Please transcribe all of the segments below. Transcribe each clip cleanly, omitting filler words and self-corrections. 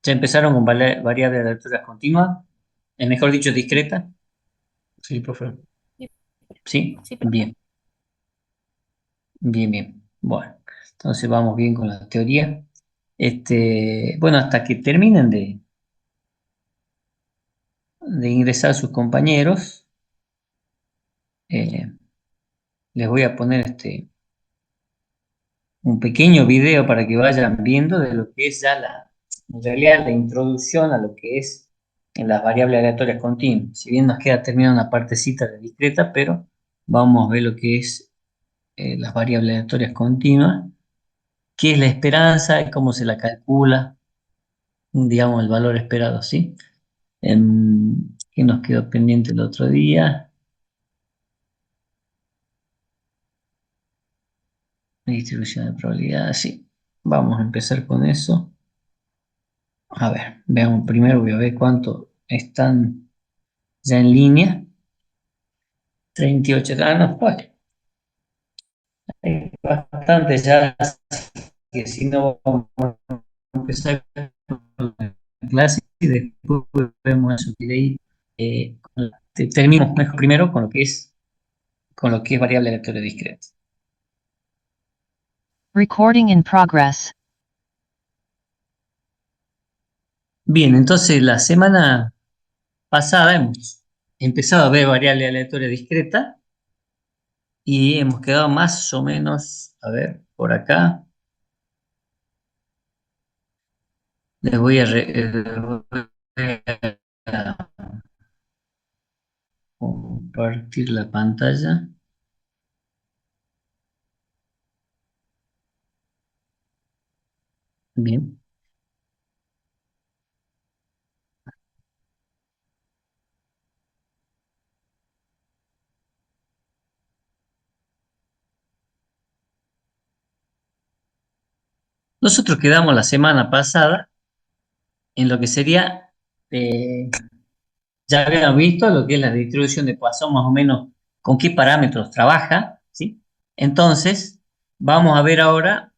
Ya empezaron con variables aleatorias continuas, mejor dicho, discreta. Sí, profe. Sí. ¿Sí? Sí, profe. Bien, bien, bien. Bueno, entonces vamos bien con la teoría. Bueno, hasta que terminen de ingresar sus compañeros, eh, les voy a poner un pequeño video para que vayan viendo de lo que es ya en realidad la introducción a lo que es en las variables aleatorias continuas. Si bien nos queda terminar una partecita de discreta, pero vamos a ver lo que es las variables aleatorias continuas, qué es la esperanza y cómo se la calcula, digamos, el valor esperado, ¿sí? ¿Qué nos quedó pendiente el otro día? Distribución de probabilidades, sí. Vamos a empezar con eso. A ver, veamos primero, voy a ver cuánto están ya en línea. 38 no, bueno, hay bastante ya, que si no vamos a empezar con la clase y después vemos eso de ahí. Terminamos mejor primero con lo que es variable aleatoria discreta. Recording in progress. Bien, entonces la semana pasada hemos empezado a ver variable aleatoria discreta y hemos quedado más o menos, a ver, por acá. Les voy a compartir la pantalla. Bien. Nosotros quedamos la semana pasada en lo que sería, eh, ya habíamos visto lo que es la distribución de Poisson, más o menos con qué parámetros trabaja, ¿sí? Entonces, vamos a ver ahora,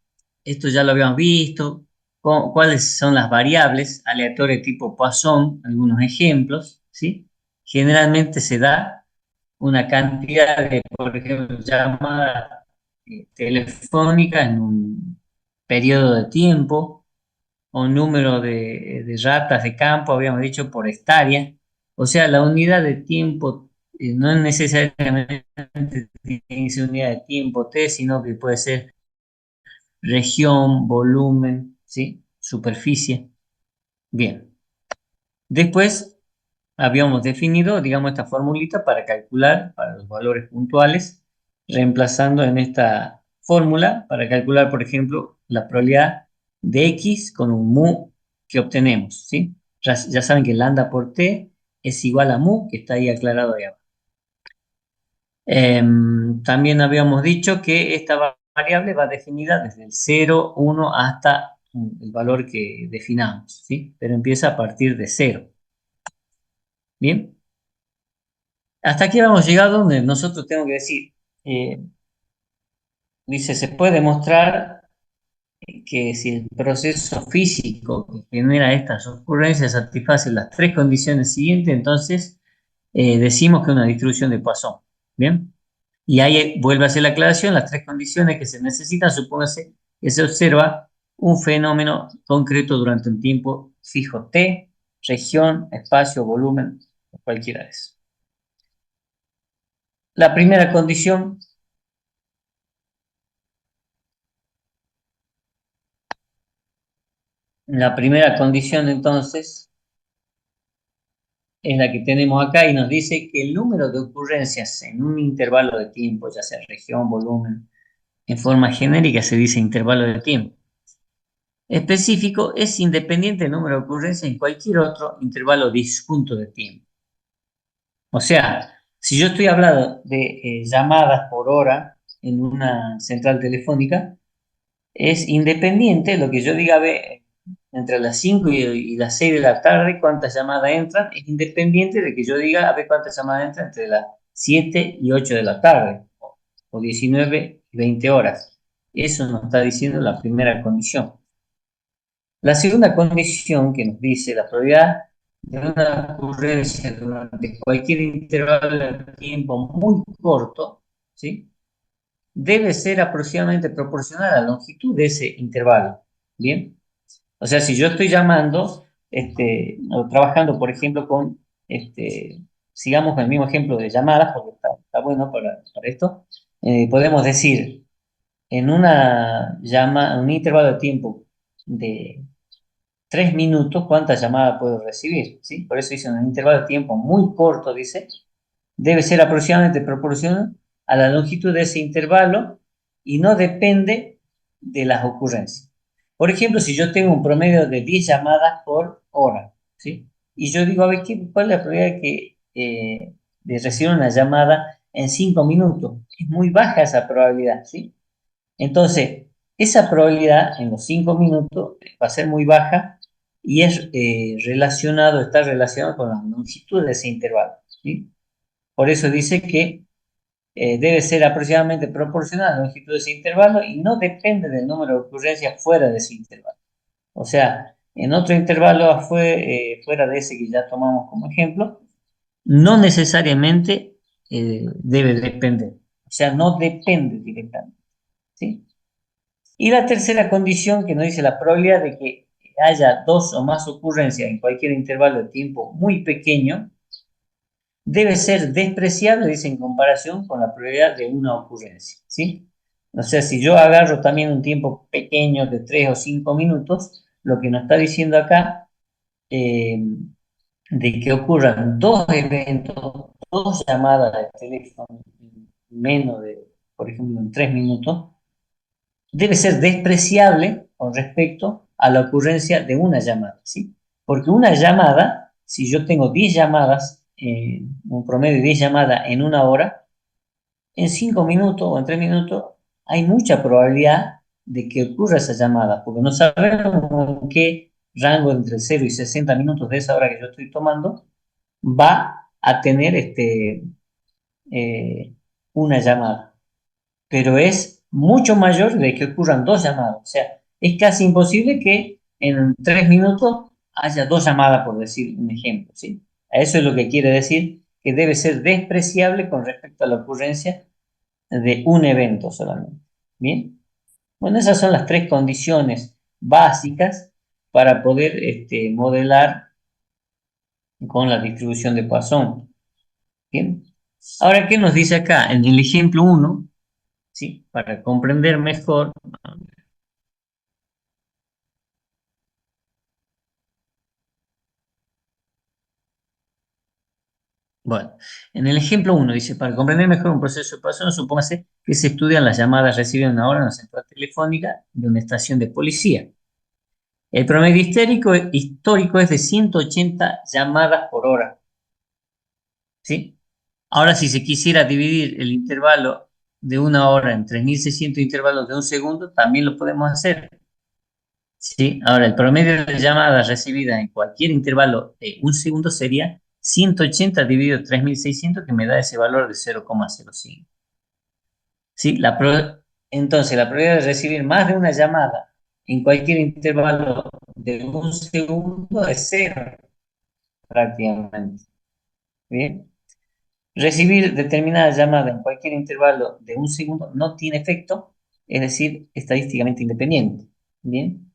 esto ya lo habíamos visto, cuáles son las variables aleatorias tipo Poisson, algunos ejemplos, ¿sí? Generalmente se da una cantidad de, por ejemplo, llamadas telefónicas en un periodo de tiempo o número de ratas de campo, habíamos dicho, por hectárea. O sea, la unidad de tiempo no es necesariamente tiene que ser unidad de tiempo T, sino que puede ser región, volumen, ¿sí? Superficie. Bien. Después habíamos definido, digamos, esta formulita para calcular para los valores puntuales, reemplazando en esta fórmula para calcular, por ejemplo, la probabilidad de X con un mu que obtenemos, ¿sí? Ya saben que lambda por T es igual a mu, que está ahí aclarado ahí abajo. También habíamos dicho que esta variable va definida desde el 0, 1 hasta el valor que definamos, ¿sí? Pero empieza a partir de 0. Bien. Hasta aquí hemos llegado donde nosotros tenemos que decir, eh, dice, se puede demostrar que si el proceso físico que genera estas ocurrencias satisface las tres condiciones siguientes, entonces decimos que es una distribución de Poisson. ¿Bien? Y ahí vuelve a hacer la aclaración, las tres condiciones que se necesitan, supóngase que se observa un fenómeno concreto durante un tiempo fijo T, región, espacio, volumen, cualquiera de eso. La primera condición. La primera condición entonces es la que tenemos acá y nos dice que el número de ocurrencias en un intervalo de tiempo, ya sea región, volumen, en forma genérica se dice intervalo de tiempo específico, es independiente del número de ocurrencias en cualquier otro intervalo disjunto de tiempo. O sea, si yo estoy hablando de llamadas por hora en una central telefónica, es independiente lo que yo diga entre las 5 y las 6 de la tarde, cuántas llamadas entran, es independiente de que yo diga a ver cuántas llamadas entran entre las 7 y 8 de la tarde, o 19 y 20 horas. Eso nos está diciendo la primera condición. La segunda condición que nos dice la probabilidad de una ocurrencia durante cualquier intervalo de tiempo muy corto, ¿sí? Debe ser aproximadamente proporcional a la longitud de ese intervalo. ¿Bien? O sea, si yo estoy llamando, o trabajando, por ejemplo, sigamos con el mismo ejemplo de llamadas, porque está bueno para esto, podemos decir, en un intervalo de tiempo de 3 minutos, ¿cuántas llamadas puedo recibir? ¿Sí? Por eso dice, en un intervalo de tiempo muy corto, dice, debe ser aproximadamente proporcional a la longitud de ese intervalo y no depende de las ocurrencias. Por ejemplo, si yo tengo un promedio de 10 llamadas por hora, ¿sí? Y yo digo, a ver, ¿cuál es la probabilidad de recibir una llamada en 5 minutos? Es muy baja esa probabilidad, ¿sí? Entonces, esa probabilidad en los 5 minutos va a ser muy baja y está relacionado con la longitud de ese intervalo, ¿sí? Por eso dice que debe ser aproximadamente proporcional a la longitud de ese intervalo y no depende del número de ocurrencias fuera de ese intervalo. O sea, en otro intervalo fuera de ese que ya tomamos como ejemplo, no necesariamente debe depender. O sea, no depende directamente. ¿Sí? Y la tercera condición que nos dice la probabilidad de que haya dos o más ocurrencias en cualquier intervalo de tiempo muy pequeño debe ser despreciable, dice, en comparación con la probabilidad de una ocurrencia, ¿sí? O sea, si yo agarro también un tiempo pequeño de 3 o 5 minutos, lo que nos está diciendo acá, eh, de que ocurran dos eventos, dos llamadas de teléfono en menos de, por ejemplo, en 3 minutos, debe ser despreciable con respecto a la ocurrencia de una llamada, ¿sí? Porque una llamada, si yo tengo 10 llamadas, un promedio de 10 llamadas en una hora, en 5 minutos o en 3 minutos hay mucha probabilidad de que ocurra esa llamada, porque no sabemos en qué rango entre 0 y 60 minutos de esa hora que yo estoy tomando va a tener eh, una llamada, pero es mucho mayor de que ocurran dos llamadas. O sea, es casi imposible que en 3 minutos haya dos llamadas, por decir un ejemplo, ¿sí? A eso es lo que quiere decir que debe ser despreciable con respecto a la ocurrencia de un evento solamente. Bien, bueno, esas son las tres condiciones básicas para poder modelar con la distribución de Poisson. Bien, ahora, ¿qué nos dice acá? En el ejemplo uno, ¿sí? Para comprender mejor. Bueno, en el ejemplo uno dice, para comprender mejor un proceso de Poisson, supóngase que se estudian las llamadas recibidas en una hora en una central telefónica de una estación de policía. El promedio histórico es de 180 llamadas por hora, ¿sí? Ahora, si se quisiera dividir el intervalo de una hora en 3600 intervalos de un segundo, también lo podemos hacer, ¿sí? Ahora, el promedio de llamadas recibidas en cualquier intervalo de un segundo sería 180 dividido 3600, que me da ese valor de 0,05. ¿Sí? Entonces, la probabilidad de recibir más de una llamada en cualquier intervalo de un segundo es cero, prácticamente. ¿Bien? Recibir determinada llamada en cualquier intervalo de un segundo no tiene efecto, es decir, estadísticamente independiente. ¿Bien?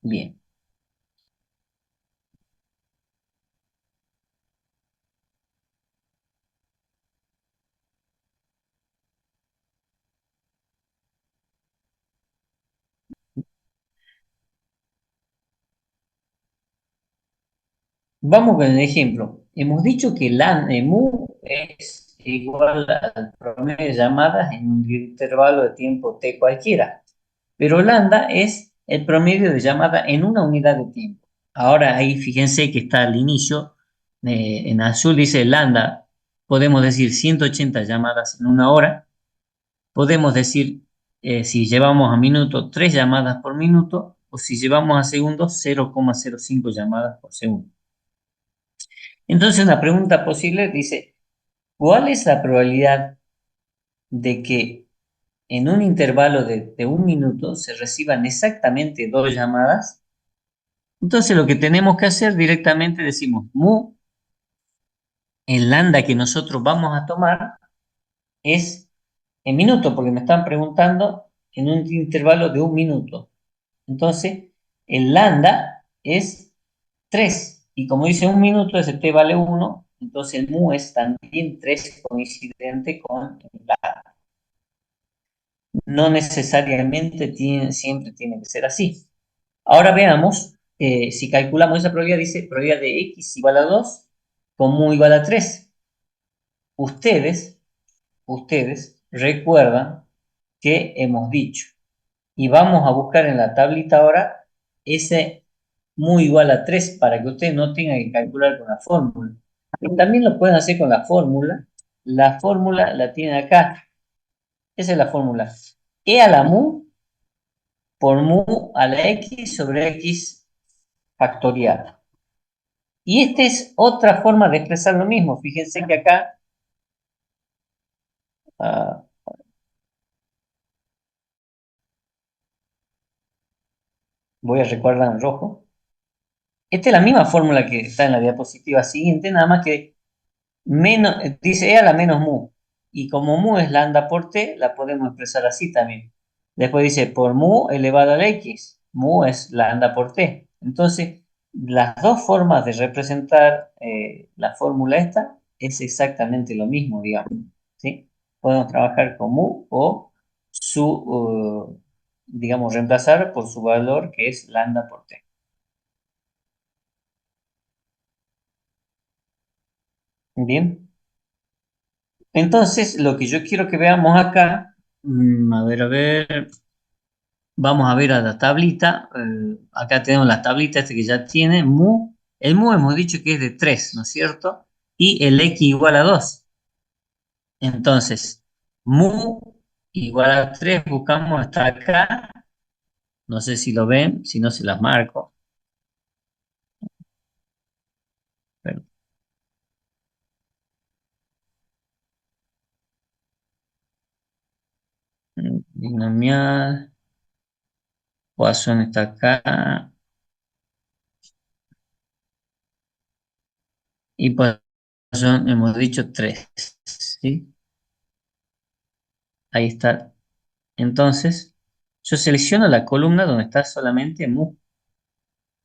Bien. Vamos con el ejemplo. Hemos dicho que mu es igual al promedio de llamadas en un intervalo de tiempo t cualquiera, pero lambda es el promedio de llamada en una unidad de tiempo. Ahora ahí fíjense que está al inicio, en azul dice lambda, podemos decir 180 llamadas en una hora, podemos decir, si llevamos a minuto 3 llamadas por minuto, o si llevamos a segundos 0,05 llamadas por segundo. Entonces una pregunta posible dice, ¿cuál es la probabilidad de que en un intervalo de 1 minuto se reciban exactamente 2 llamadas, entonces lo que tenemos que hacer directamente decimos mu, el lambda que nosotros vamos a tomar es en minuto, porque me están preguntando en un intervalo de 1 minuto. Entonces, el lambda es 3. Y como dice 1 minuto, ese t vale 1. Entonces, el mu es también 3 coincidente con el lambda. No necesariamente siempre tiene que ser así. Ahora veamos, si calculamos esa probabilidad, dice probabilidad de x igual a 2 con mu igual a 3. Ustedes recuerdan que hemos dicho, y vamos a buscar en la tablita ahora ese mu igual a 3 para que ustedes no tengan que calcular con la fórmula. Y también lo pueden hacer con la fórmula. La fórmula la tienen acá. Esa es la fórmula. E a la mu por mu a la x sobre x factorial. Y esta es otra forma de expresar lo mismo. Fíjense que acá ah, voy a recordar en rojo. Esta es la misma fórmula que está en la diapositiva siguiente, nada más que menos, dice E a la menos mu. Y como mu es lambda por t, la podemos expresar así también. Después dice por mu elevado a la x. Mu es lambda por t. Entonces, las dos formas de representar la fórmula esta es exactamente lo mismo, digamos. ¿Sí? Podemos trabajar con mu o digamos, reemplazar por su valor que es lambda por t. Bien. Entonces, lo que yo quiero que veamos acá, a ver, vamos a ver a la tablita. Acá tenemos la tablita que ya tiene mu. El mu hemos dicho que es de 3, ¿no es cierto? Y el x igual a 2. Entonces, mu igual a 3, buscamos hasta acá. No sé si lo ven, si no se las marco. Pero, binomial, Poisson está acá. Y Poisson hemos dicho 3, ¿sí? Ahí está. Entonces, yo selecciono la columna donde está solamente mu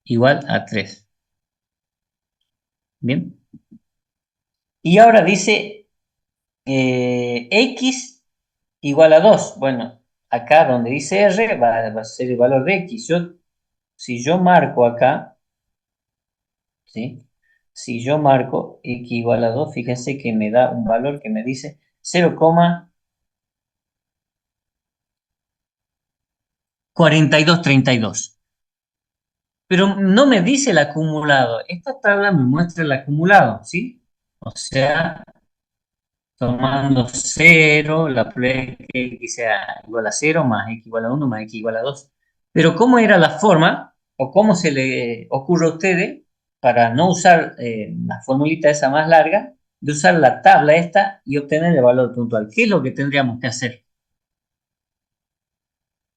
igual a 3. Bien. Y ahora dice x igual a 2. Bueno, acá donde dice r va a ser el valor de x. Si yo marco acá, ¿sí? Si yo marco x igual a 2, fíjense que me da un valor que me dice 0,4232. Pero no me dice el acumulado. Esta tabla me muestra el acumulado, ¿sí? O sea, tomando 0, la probabilidad de que x sea igual a 0 más x igual a 1 más x igual a 2. Pero ¿cómo era la forma o cómo se le ocurre a ustedes para no usar la formulita esa más larga, de usar la tabla esta y obtener el valor puntual? ¿Qué es lo que tendríamos que hacer?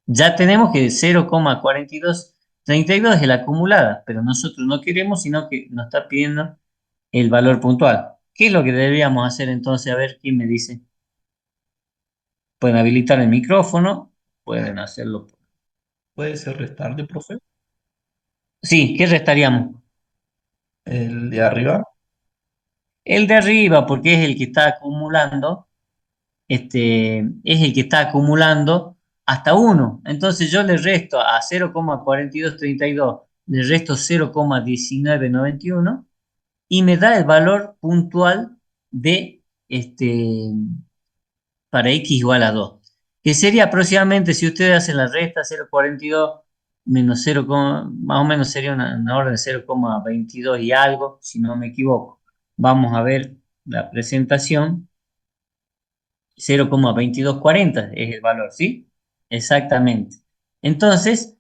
Ya tenemos que 0,4232 es la acumulada, pero nosotros no queremos, sino que nos está pidiendo el valor puntual. ¿Qué es lo que deberíamos hacer entonces? A ver quién me dice. Pueden habilitar el micrófono, pueden hacerlo. ¿Puede ser restante, profe? Sí, ¿qué restaríamos? El de arriba. El de arriba, porque es el que está acumulando, es el que está acumulando hasta 1. Entonces yo le resto a 0,4232, le resto 0,1991 y me da el valor puntual de para x igual a 2, que sería aproximadamente, si ustedes hacen la resta, 0,42 menos 0, más o menos sería una orden de 0,22 y algo, si no me equivoco. Vamos a ver la presentación. 0,2240 es el valor, ¿sí? Exactamente. Entonces,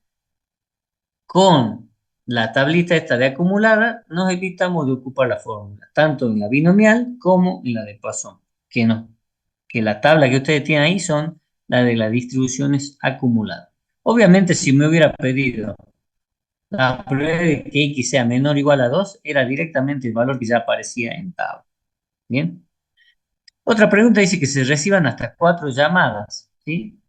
con la tablita esta de acumulada, nos evitamos de ocupar la fórmula, tanto en la binomial como en la de Poisson, que no, que la tabla que ustedes tienen ahí son la de las distribuciones acumuladas. Obviamente, si me hubiera pedido la probabilidad de que X sea menor o igual a 2 era directamente el valor que ya aparecía en tabla. Bien. Otra pregunta dice que se reciban hasta 4 llamadas, ¿sí?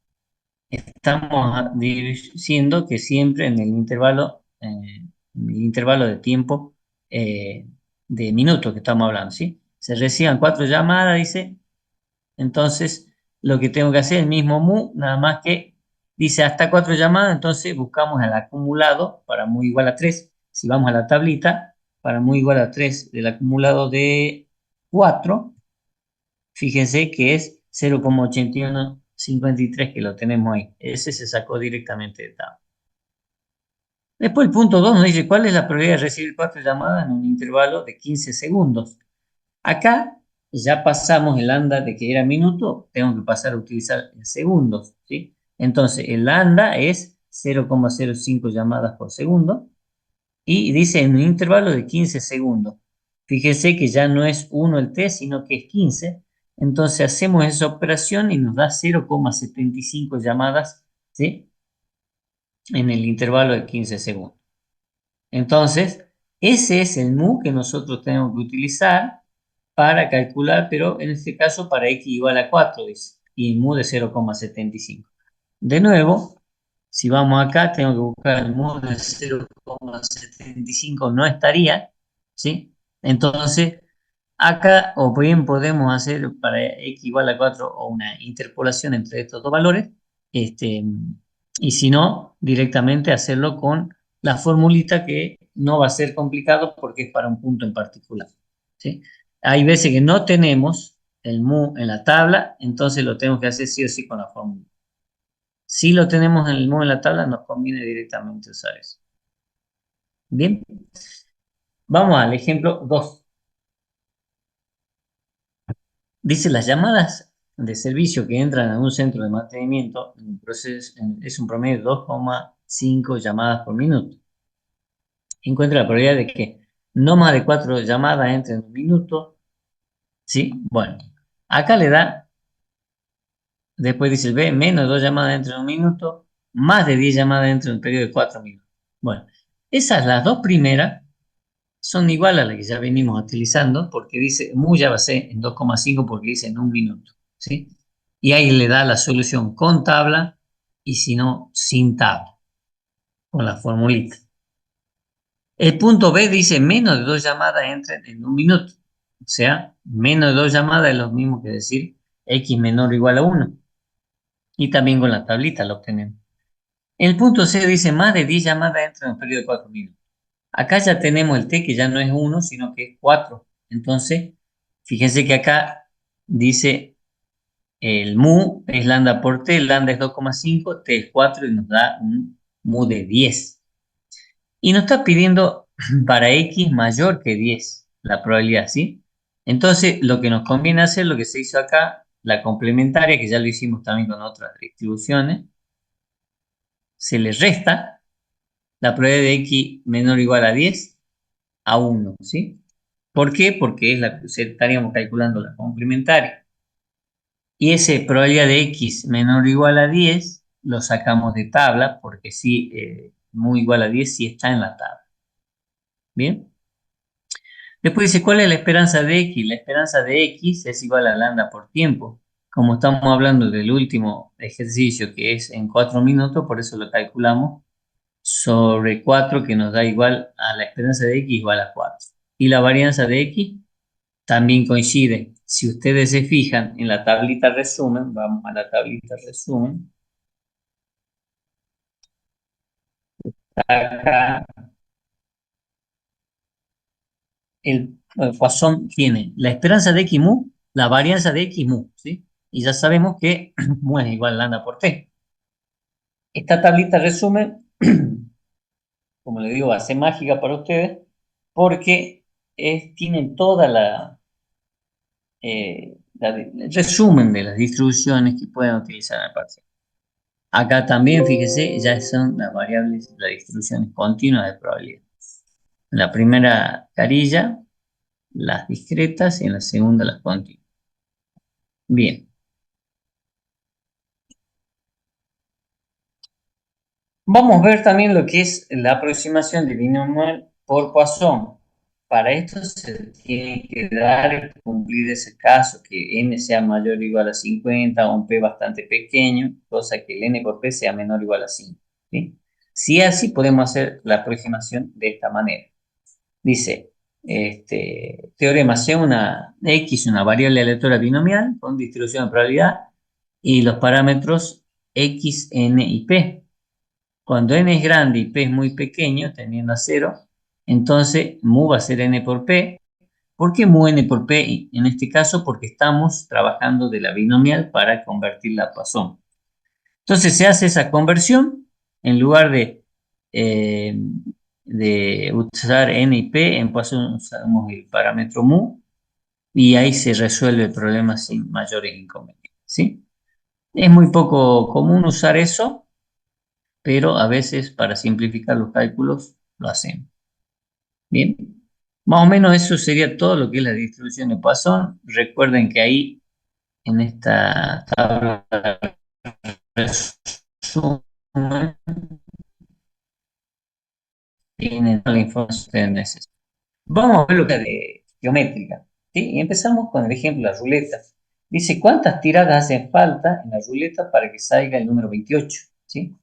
Estamos diciendo que siempre en el intervalo de tiempo de minutos que estamos hablando, ¿sí? Se reciban 4 llamadas, dice, entonces lo que tengo que hacer es el mismo mu, nada más que dice hasta 4 llamadas, entonces buscamos el acumulado para mu igual a 3. Si vamos a la tablita, para mu igual a 3 del acumulado de 4, fíjense que es 0,8153 que lo tenemos ahí. Ese se sacó directamente de tabla. Después el punto 2 nos dice cuál es la probabilidad de recibir 4 llamadas en un intervalo de 15 segundos. Acá ya pasamos el lambda de que era minuto, tengo que pasar a utilizar en segundos, ¿sí? Entonces el lambda es 0,05 llamadas por segundo y dice en un intervalo de 15 segundos. Fíjese que ya no es 1 el t, sino que es 15. Entonces hacemos esa operación y nos da 0,75 llamadas, ¿sí? En el intervalo de 15 segundos. Entonces, ese es el mu que nosotros tenemos que utilizar para calcular, pero en este caso para x igual a 4, dice, y mu de 0,75. De nuevo, si vamos acá, tengo que buscar el mu de 0,75, no estaría, ¿sí? Entonces, acá o bien podemos hacer para x igual a 4 o una interpolación entre estos dos valores, este, y si no, directamente hacerlo con la formulita que no va a ser complicado porque es para un punto en particular, ¿sí? Hay veces que no tenemos el mu en la tabla, entonces lo tenemos que hacer sí o sí con la fórmula. Si lo tenemos en el mu en la tabla, nos conviene directamente usar eso. Bien, vamos al ejemplo 2. Dice, las llamadas de servicio que entran a un centro de mantenimiento es un promedio de 2,5 llamadas por minuto. Encuentra la probabilidad de que no más de 4 llamadas entren en un minuto. ¿Sí? Bueno, acá le da, después dice el B, menos de 2 llamadas entran en un minuto, más de 10 llamadas entran en un periodo de 4 minutos. Bueno, esas las dos primeras son iguales a las que ya venimos utilizando, porque dice, mu ya va a ser en 2,5 porque dice en un minuto, ¿sí? Y ahí le da la solución con tabla y si no, sin tabla, con la formulita. El punto B dice menos de 2 llamadas entran en un minuto. O sea, menos de 2 llamadas es lo mismo que decir x menor o igual a 1. Y también con la tablita lo obtenemos. El punto C dice más de 10 llamadas entran en un periodo de 4 minutos. Acá ya tenemos el t que ya no es 1, sino que es 4. Entonces, fíjense que acá dice el mu es lambda por t, lambda es 2,5, t es 4 y nos da un mu de 10. Y nos está pidiendo para x mayor que 10 la probabilidad, ¿sí? Entonces, lo que nos conviene hacer, lo que se hizo acá, la complementaria, que ya lo hicimos también con otras distribuciones, se le resta la probabilidad de x menor o igual a 10 a 1, ¿sí? ¿Por qué? Porque estaríamos calculando la complementaria. Y ese probabilidad de x menor o igual a 10 lo sacamos de tabla, porque sí, muy igual a 10 sí está en la tabla. ¿Bien? Después dice, ¿cuál es la esperanza de x? La esperanza de x es igual a lambda por tiempo. Como estamos hablando del último ejercicio que es en 4 minutos, por eso lo calculamos sobre 4 que nos da igual a la esperanza de x igual a 4. Y la varianza de x también coincide. Si ustedes se fijan en la tablita resumen, vamos a la tablita resumen. Acá el Poisson tiene la esperanza de x mu, la varianza de x mu, ¿sí? Y ya sabemos que mu es igual a lambda por t. Esta tablita resumen, como le digo, va a ser mágica para ustedes porque tiene toda el resumen de las distribuciones que pueden utilizar en el parcial. Acá también, fíjese, ya son las variables, las distribuciones continuas de probabilidad. En la primera carilla, las discretas y en la segunda las continuas. Bien. Vamos a ver también lo que es la aproximación del binomial por Poisson. Para esto se tiene que dar y cumplir ese caso, que n sea mayor o igual a 50 o un p bastante pequeño, cosa que el n por p sea menor o igual a 5. ¿Sí? Si así podemos hacer la aproximación de esta manera. Dice, teorema, sea una x una variable aleatoria binomial con distribución de probabilidad y los parámetros x, n y p. Cuando n es grande y p es muy pequeño, tendiendo a cero, entonces mu va a ser n por p. ¿Por qué mu n por p? En este caso, porque estamos trabajando de la binomial para convertirla a Poisson. Entonces se hace esa conversión, en lugar eh, de usar n y p, en Poisson usamos el parámetro mu y ahí se resuelve el problema sin mayores inconvenientes, ¿sí? Es muy poco común usar eso, pero a veces para simplificar los cálculos lo hacemos. Bien, más o menos eso sería todo lo que es la distribución de Poisson. Recuerden que ahí en esta tabla de resumen tienen toda la información que necesitan. Vamos a ver lo que es de geométrica, ¿sí? Y empezamos con el ejemplo de la ruleta. Dice, ¿cuántas tiradas hacen falta en la ruleta para que salga el número 28? ¿Sí?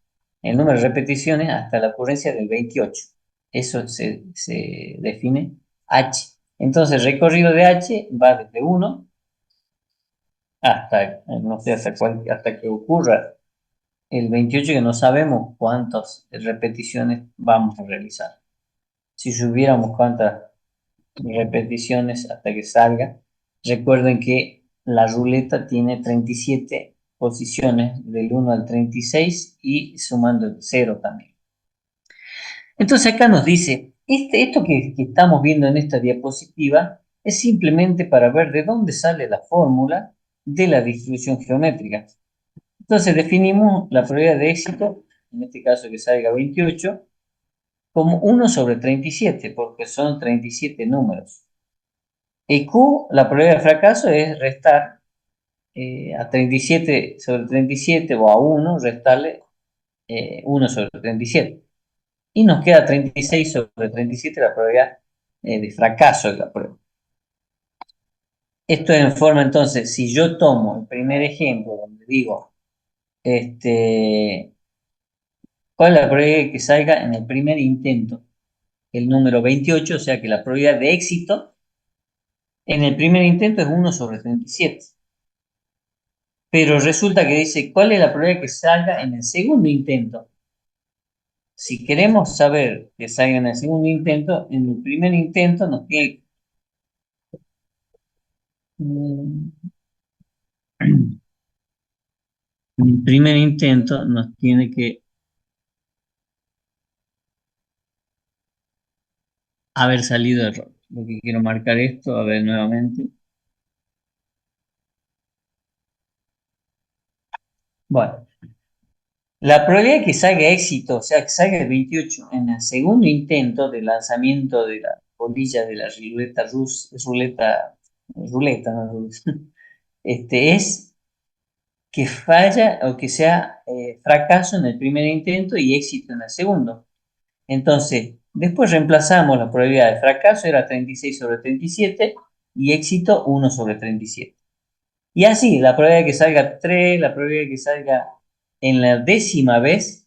El número de repeticiones hasta la ocurrencia del 28. Eso se define H. Entonces, el recorrido de H va desde 1 hasta, no sé, hasta que ocurra el 28, que no sabemos cuántas repeticiones vamos a realizar. Si supiéramos cuántas repeticiones hasta que salga. Recuerden que la ruleta tiene 37 posiciones del 1 al 36 y sumando el 0 también. Entonces acá nos dice, esto que estamos viendo en esta diapositiva es simplemente para ver de dónde sale la fórmula de la distribución geométrica. Entonces definimos la probabilidad de éxito, en este caso que salga 28, como 1 sobre 37, porque son 37 números. Y Q, la probabilidad de fracaso es restar a 37 sobre 37 o a 1, restarle 1 sobre 37. Y nos queda 36 sobre 37 la probabilidad de fracaso de la prueba. Esto en forma entonces, si yo tomo el primer ejemplo donde digo, ¿cuál es la probabilidad de que salga en el primer intento? El número 28, o sea que la probabilidad de éxito en el primer intento es 1 sobre 37. Pero resulta que dice, ¿cuál es la probabilidad que salga en el segundo intento? Si queremos saber que salga en el segundo intento, en el primer intento nos tiene... En el primer intento nos tiene que haber salido error. Lo que quiero marcar esto, a ver nuevamente. Bueno, la probabilidad de que salga éxito, o sea, que salga el 28 en el segundo intento de lanzamiento de la bolilla de la ruleta, no, es que falla o que sea fracaso en el primer intento y éxito en el segundo. Entonces, después reemplazamos la probabilidad de fracaso, era 36 sobre 37 y éxito 1 sobre 37. Y así, la probabilidad de que salga 3, la probabilidad de que salga en la décima vez,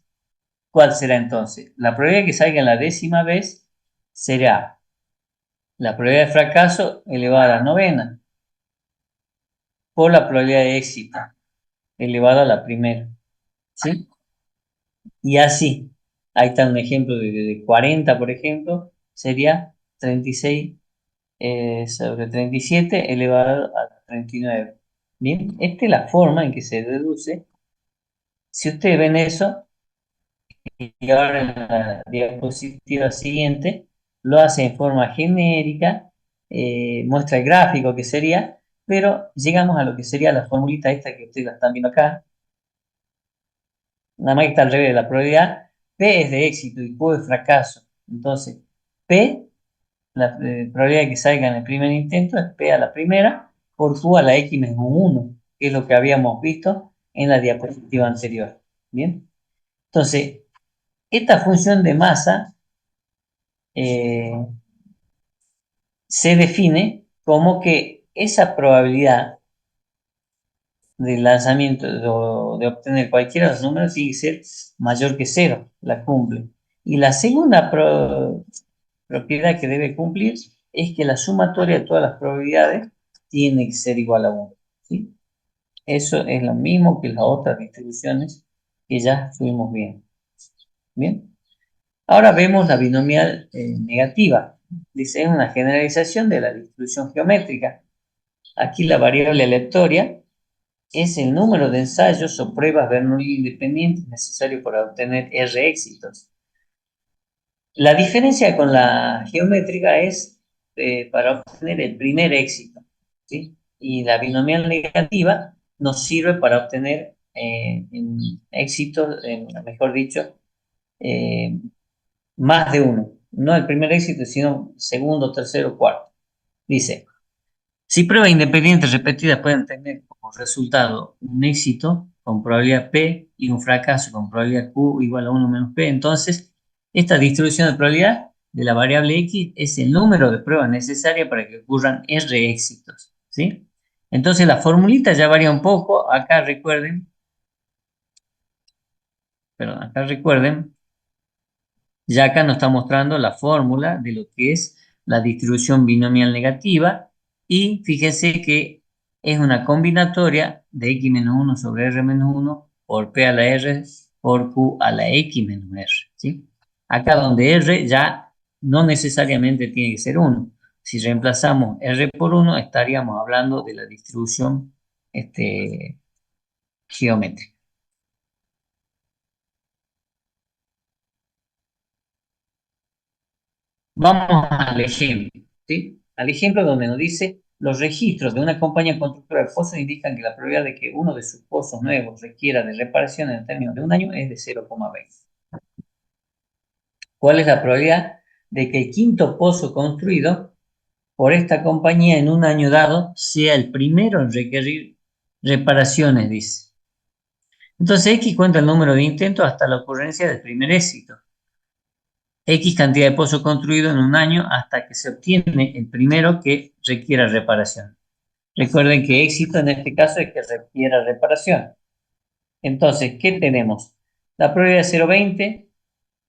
¿cuál será entonces? La probabilidad de que salga en la décima vez será la probabilidad de fracaso elevada a la novena por la probabilidad de éxito elevada a la primera. ¿Sí? Y así, ahí está un ejemplo de 40, por ejemplo, sería 36 sobre 37 elevado a 39. Bien, esta es la forma en que se deduce. Si ustedes ven eso, y ahora en la diapositiva siguiente, lo hace en forma genérica, muestra el gráfico que sería, pero llegamos a lo que sería la formulita esta que ustedes la están viendo acá, nada más que está al revés de la probabilidad. P es de éxito y Q es fracaso. Entonces, P, la probabilidad de que salga en el primer intento es P a la primera por Q a la X menos 1, que es lo que habíamos visto en la diapositiva anterior. Bien, entonces, esta función de masa eh, se define como que esa probabilidad del lanzamiento de obtener cualquiera de los números tiene que ser mayor que cero, la cumple. Y la segunda propiedad que debe cumplir es que la sumatoria de todas las probabilidades tiene que ser igual a 1. ¿Sí? Eso es lo mismo que las otras distribuciones que ya estuvimos viendo. Bien. Ahora vemos la binomial negativa. Dice, es una generalización de la distribución geométrica. Aquí la variable aleatoria es el número de ensayos o pruebas Bernoulli independientes necesarios para obtener R éxitos. La diferencia con la geométrica es para obtener el primer éxito, ¿sí? Y la binomial negativa nos sirve para obtener éxitos, mejor dicho, eh, más de uno. No el primer éxito, sino segundo, tercero, cuarto. Dice, si pruebas independientes repetidas pueden tener como resultado un éxito con probabilidad P y un fracaso con probabilidad Q igual a 1 menos P, entonces esta distribución de probabilidad de la variable X es el número de pruebas necesarias para que ocurran R éxitos, ¿sí? Entonces la formulita ya varía un poco. Acá recuerden, ya acá nos está mostrando la fórmula de lo que es la distribución binomial negativa y fíjense que es una combinatoria de x menos 1 sobre r menos 1 por p a la r por q a la x menos r. ¿Sí? Acá donde r ya no necesariamente tiene que ser 1. Si reemplazamos r por 1 estaríamos hablando de la distribución geométrica. Vamos al ejemplo, ¿sí? Al ejemplo donde nos dice, los registros de una compañía constructora de pozos indican que la probabilidad de que uno de sus pozos nuevos requiera de reparación en términos de un año es de 0,20. ¿Cuál es la probabilidad de que el quinto pozo construido por esta compañía en un año dado sea el primero en requerir reparaciones, dice? Entonces X cuenta el número de intentos hasta la ocurrencia del primer éxito. X cantidad de pozos construidos en un año hasta que se obtiene el primero que requiera reparación. Recuerden que éxito en este caso es que requiera reparación. Entonces, ¿qué tenemos? La probabilidad de 0,20,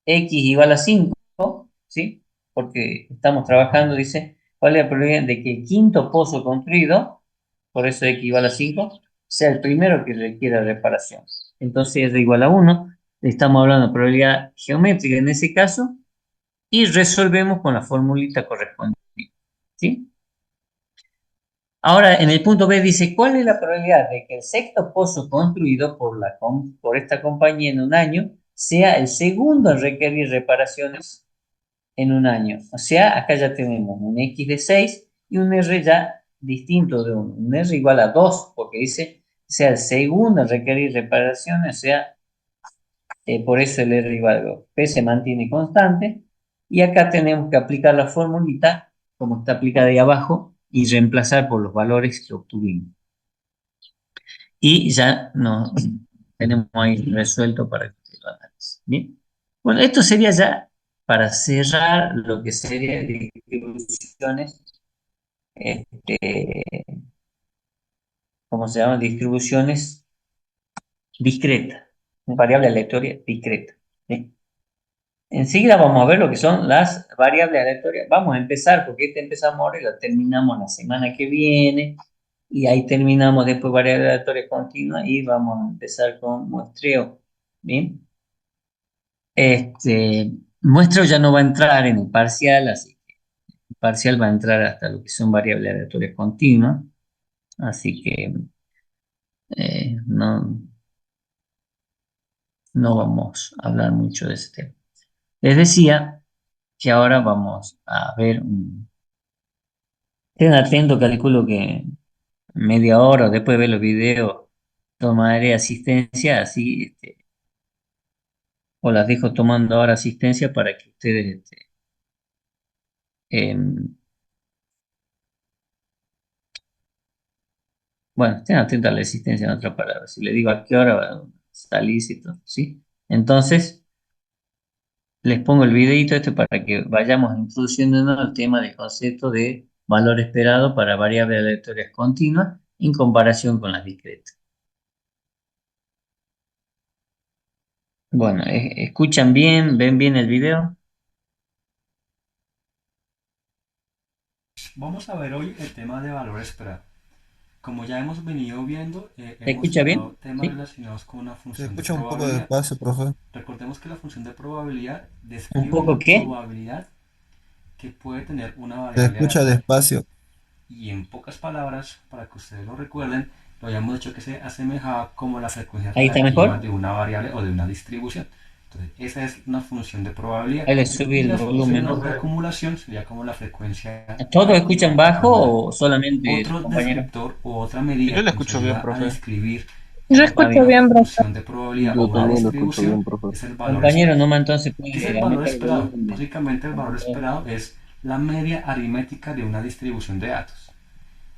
X igual a 5, ¿sí? Porque estamos trabajando, dice, ¿cuál es la probabilidad de que el quinto pozo construido, por eso X igual a 5, sea el primero que requiera reparación? Entonces es igual a 1, estamos hablando de probabilidad geométrica en ese caso, y resolvemos con la formulita correspondiente, ¿sí? Ahora, en el punto B dice, ¿cuál es la probabilidad de que el sexto pozo construido por esta compañía en un año sea el segundo en requerir reparaciones en un año? O sea, acá ya tenemos un X de 6 y un R ya distinto de 1. Un R igual a 2, porque dice, sea el segundo en requerir reparaciones, o sea, por eso el R igual a 2. P se mantiene constante y acá tenemos que aplicar la formulita como está aplicada ahí abajo y reemplazar por los valores que obtuvimos. Y ya no tenemos ahí resuelto para que usted lo analice. Bien. Bueno, esto sería ya para cerrar lo que serían distribuciones, este, ¿cómo se llaman? Distribuciones discretas, variable aleatoria discreta. ¿Sí? Enseguida vamos a ver lo que son las variables aleatorias. Vamos a empezar, porque esta empezamos ahora y la terminamos la semana que viene. Y ahí terminamos después variable aleatoria continua y vamos a empezar con muestreo. Bien. Muestreo ya no va a entrar en el parcial, así que el parcial va a entrar hasta lo que son variables aleatorias continuas. Así que no vamos a hablar mucho de ese tema. Les decía que ahora vamos a ver Estén atentos, calculo que media hora o después de ver los videos tomaré asistencia, así, o las dejo tomando ahora asistencia para que ustedes, em, bueno, estén atentos a la asistencia en otra palabra. Si le digo a qué hora salís y todo, ¿sí? Entonces, Les pongo el videito este para que vayamos introduciéndonos al tema del concepto de valor esperado para variables aleatorias continuas en comparación con las discretas. Bueno, ¿escuchan bien? ¿Ven bien el video? Vamos a ver hoy el tema de valor esperado. Como ya hemos venido viendo, ¿Se hemos escucha tratado bien? temas ¿Sí? relacionados con una Se función de escucha un poco probabilidad. despacio, profe. Recordemos que la función de probabilidad ¿Un describe poco la qué? probabilidad que puede tener una Se variable escucha aleatoria. despacio. Y en pocas palabras, para que ustedes lo recuerden, lo habíamos dicho que se asemejaba como la frecuencia ¿Ahí está relativa mejor? de una variable o de una distribución. Entonces, esa es una función de probabilidad. Ahí le subí Y el la volumen. función de acumulación sería como la frecuencia ¿Todos escuchan relativa de una. bajo o solamente tus Otro compañeros? descriptor o otra Yo medida le que nos escucho bien, ayuda a profe. describir Yo Está escucho una bien. bien, profe. función de probabilidad o Yo una también lo escucho distribución bien, profe. es el valor Compañero, esperado. nomás entonces ¿Qué es el puede valor aumentar el esperado? volumen del Básicamente el valor computador. esperado es la media aritmética de una distribución de datos.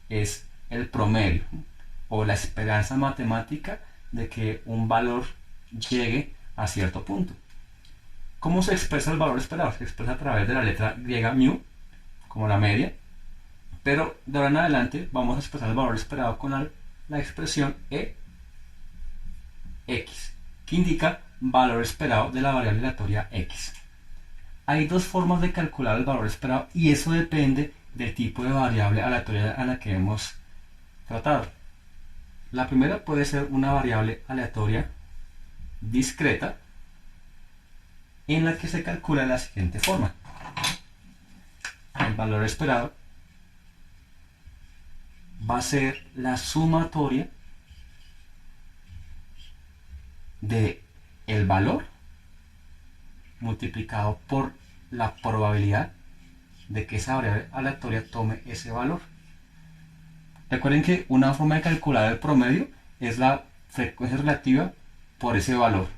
Es el promedio o la esperanza matemática de que un valor llegue a cierto punto. ¿Cómo se expresa el valor esperado? Se expresa a través de la letra griega mu, como la media, pero de ahora en adelante vamos a expresar el valor esperado con la expresión EX, que indica valor esperado de la variable aleatoria X. Hay dos formas de calcular el valor esperado y eso depende del tipo de variable aleatoria a la que hemos tratado. La primera puede ser una variable aleatoria discreta en la que se calcula de la siguiente forma. El valor esperado va a ser la sumatoria de el valor multiplicado por la probabilidad de que esa variable aleatoria tome ese valor. Recuerden que una forma de calcular el promedio es la frecuencia relativa por ese valor,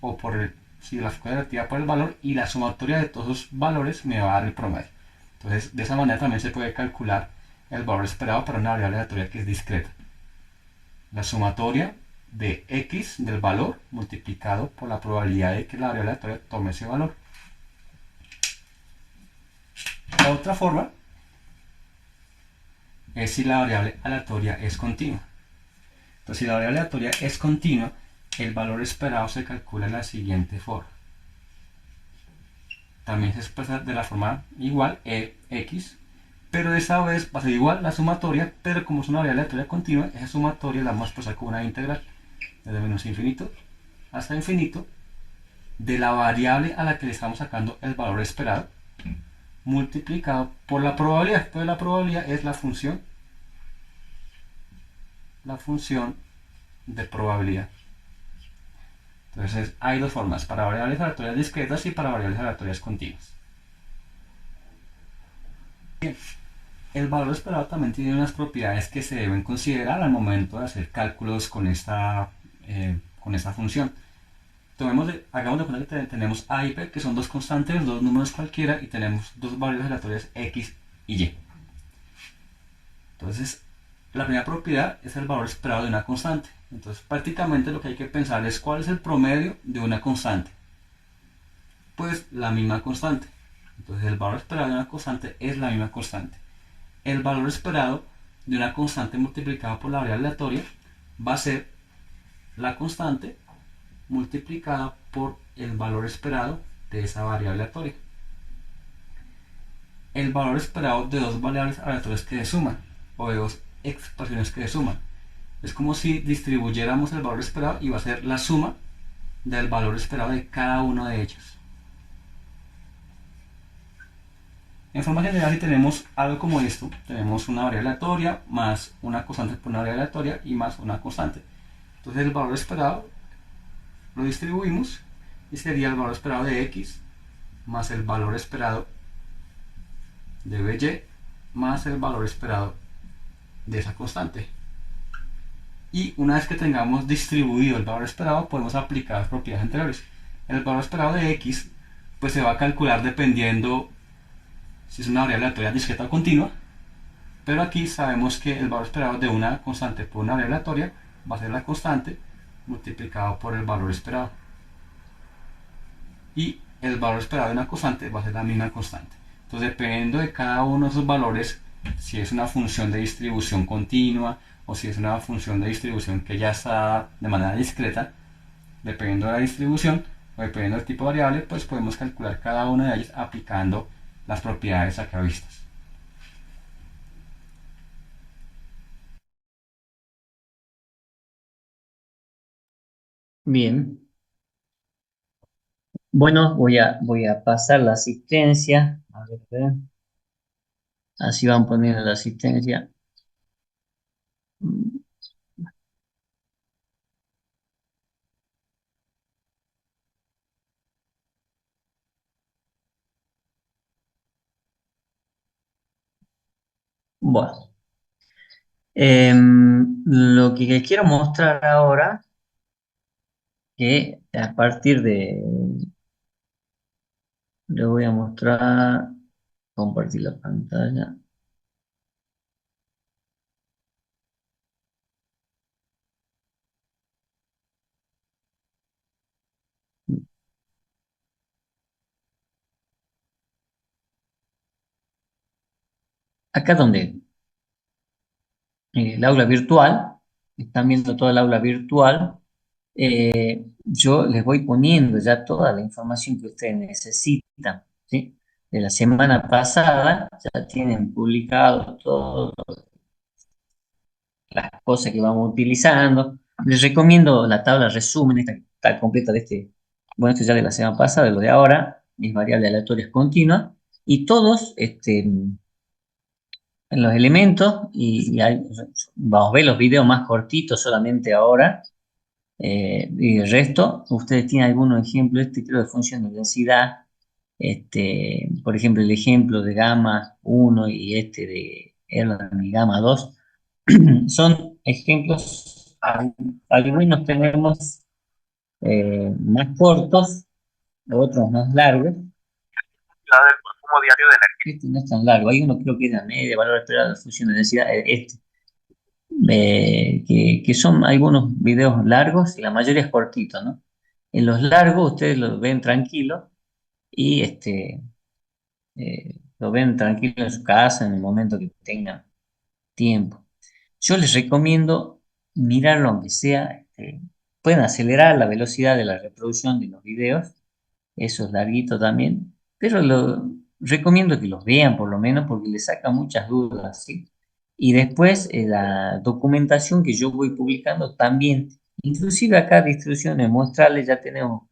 o por si la frecuencia relativa por el valor, y la sumatoria de todos esos valores me va a dar el promedio. Entonces, de esa manera también se puede calcular el valor esperado para una variable aleatoria que es discreta. La sumatoria de x del valor multiplicado por la probabilidad de que la variable aleatoria tome ese valor. La otra forma es si la variable aleatoria es continua. Entonces, si la variable aleatoria es continua, el valor esperado se calcula de la siguiente forma. También se expresa de la forma igual, x, pero esta vez va a ser igual la sumatoria, pero como es una variable aleatoria continua, esa sumatoria la vamos a expresar como una integral, desde menos infinito hasta infinito, de la variable a la que le estamos sacando el valor esperado, multiplicado por la probabilidad. Entonces la probabilidad es la función de probabilidad. Entonces hay dos formas, para variables aleatorias discretas y para variables aleatorias continuas. Bien, el valor esperado también tiene unas propiedades que se deben considerar al momento de hacer cálculos con esta función. Hagamos de cuenta que tenemos a y b, que son dos constantes, dos números cualquiera, y tenemos dos variables aleatorias x y y. Entonces, la primera propiedad es el valor esperado de una constante. Entonces, prácticamente lo que hay que pensar es cuál es el promedio de una constante. Pues la misma constante. Entonces, el valor esperado de una constante es la misma constante. El valor esperado de una constante multiplicado por la variable aleatoria va a ser la constante multiplicada por el valor esperado de esa variable aleatoria. El valor esperado de dos variables aleatorias que se suman, o de dos expresiones que se suman. Es como si distribuyéramos el valor esperado y va a ser la suma del valor esperado de cada uno de ellos. En forma general, si tenemos algo como esto, tenemos una variable aleatoria más una constante por una variable aleatoria y más una constante. Entonces el valor esperado lo distribuimos y sería el valor esperado de x más el valor esperado de by más el valor esperado de esa constante. Y una vez que tengamos distribuido el valor esperado, podemos aplicar las propiedades anteriores. El valor esperado de x pues se va a calcular dependiendo si es una variable aleatoria discreta o continua, pero aquí sabemos que el valor esperado de una constante por una variable aleatoria va a ser la constante multiplicado por el valor esperado. Y el valor esperado de una constante va a ser la misma constante. Entonces, dependiendo de cada uno de esos valores, si es una función de distribución continua o si es una función de distribución que ya está de manera discreta, dependiendo de la distribución o dependiendo del tipo de variable, pues podemos calcular cada una de ellas aplicando las propiedades acá vistas. Bien. Bueno, voy a pasar la asistencia. A ver. Así van poniendo la asistencia. Bueno, lo que quiero mostrar ahora, que a partir de, le voy a mostrar, compartir la pantalla. Acá donde el aula virtual, están viendo toda el aula virtual, yo les voy poniendo ya toda la información que ustedes necesitan, ¿sí? De la semana pasada ya tienen publicado todas las cosas que vamos utilizando. Les recomiendo la tabla resumen, esta que está completa de este, bueno, esto ya de la semana pasada, de lo de ahora, es variable aleatoria continua, y todos los elementos, vamos a ver los videos más cortitos solamente ahora. Y el resto, ustedes tienen algunos ejemplos, este creo de función de densidad, por ejemplo, el ejemplo de gamma 1 y este de Erlang y gamma 2, son ejemplos, algunos tenemos más cortos, otros más largos. La del consumo diario de energía. Este no es tan largo, hay uno creo que es la media, valor esperado de función de densidad, que son algunos videos largos y la mayoría es cortito, ¿no? En los largos ustedes lo ven tranquilo y lo ven tranquilo en su casa en el momento que tengan tiempo. Yo les recomiendo mirarlo aunque sea, pueden acelerar la velocidad de la reproducción de los videos, eso es larguito también, pero lo recomiendo que los vean por lo menos porque les saca muchas dudas, ¿sí? Y después la documentación que yo voy publicando también, inclusive acá distribuciones muestrales ya tenemos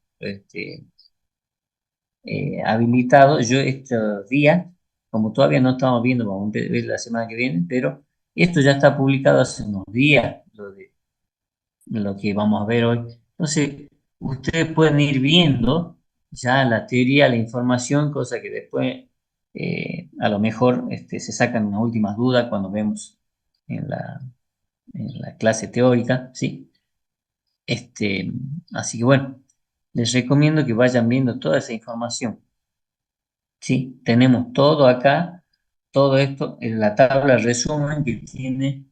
habilitado. Yo estos días, como todavía no estamos viendo, vamos a ver la semana que viene, pero esto ya está publicado hace unos días, lo que vamos a ver hoy. Entonces, ustedes pueden ir viendo ya la teoría, la información, cosa que después a lo mejor se sacan unas últimas dudas cuando vemos en la clase teórica, ¿sí? Así que bueno, les recomiendo que vayan viendo toda esa información, ¿sí? Tenemos todo acá, todo esto en la tabla resumen que tiene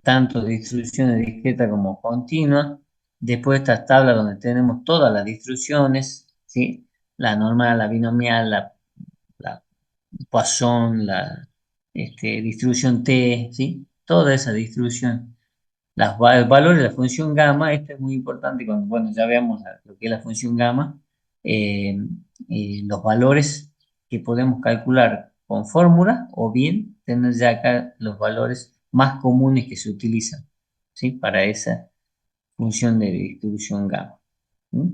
tanto distribuciones discretas como continuas. Después estas tablas donde tenemos todas las distribuciones, ¿sí? La normal, la binomial, la Poisson, la distribución T, ¿sí? Toda esa distribución. El valor de la función gamma, esto es muy importante cuando, bueno, ya veamos lo que es la función gamma, eh, los valores que podemos calcular con fórmula o bien tener ya acá los valores más comunes que se utilizan, ¿sí? Para esa función de distribución gamma. ¿Mm?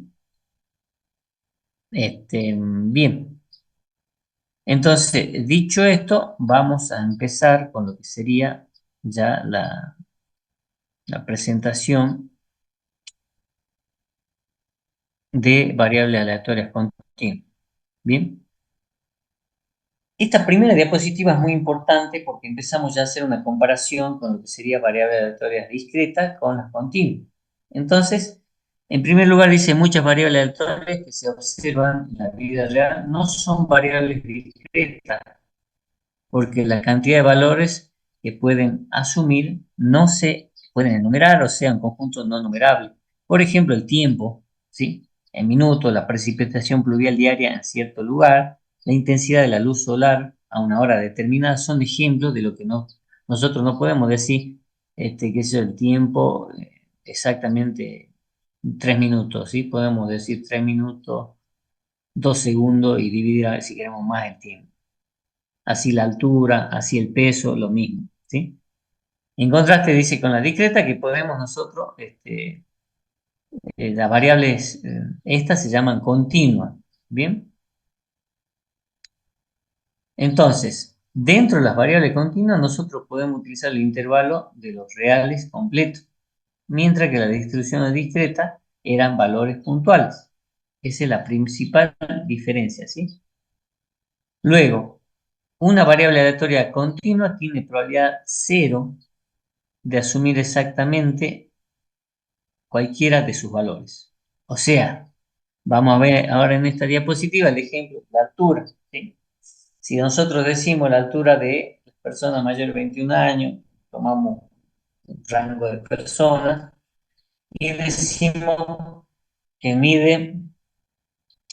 Bien, entonces, dicho esto, vamos a empezar con lo que sería ya la presentación de variables aleatorias continuas. Bien, esta primera diapositiva es muy importante porque empezamos ya a hacer una comparación con lo que sería variables aleatorias discretas con las continuas. Entonces, en primer lugar dice muchas variables aleatorias que se observan en la vida real no son variables discretas porque la cantidad de valores que pueden asumir no se pueden enumerar o sean conjuntos no numerables. Por ejemplo, el tiempo, ¿sí? en minutos, la precipitación pluvial diaria en cierto lugar, la intensidad de la luz solar a una hora determinada, son ejemplos de lo que nosotros no podemos decir, que es el tiempo exactamente 3 minutos, ¿sí? Podemos decir 3 minutos, 2 segundos y dividir a ver si queremos más el tiempo. Así la altura, así el peso, lo mismo, ¿sí? En contraste, dice con la discreta que podemos nosotros, las variables, estas se llaman continuas, ¿bien? Entonces, dentro de las variables continuas, nosotros podemos utilizar el intervalo de los reales completos, mientras que la distribución discreta eran valores puntuales. Esa es la principal diferencia, ¿sí? Luego, una variable aleatoria continua tiene probabilidad cero de asumir exactamente cualquiera de sus valores. O sea, vamos a ver ahora en esta diapositiva el ejemplo de la altura, ¿sí? Si nosotros decimos la altura de las personas mayores de 21 años, tomamos un rango de personas y decimos que mide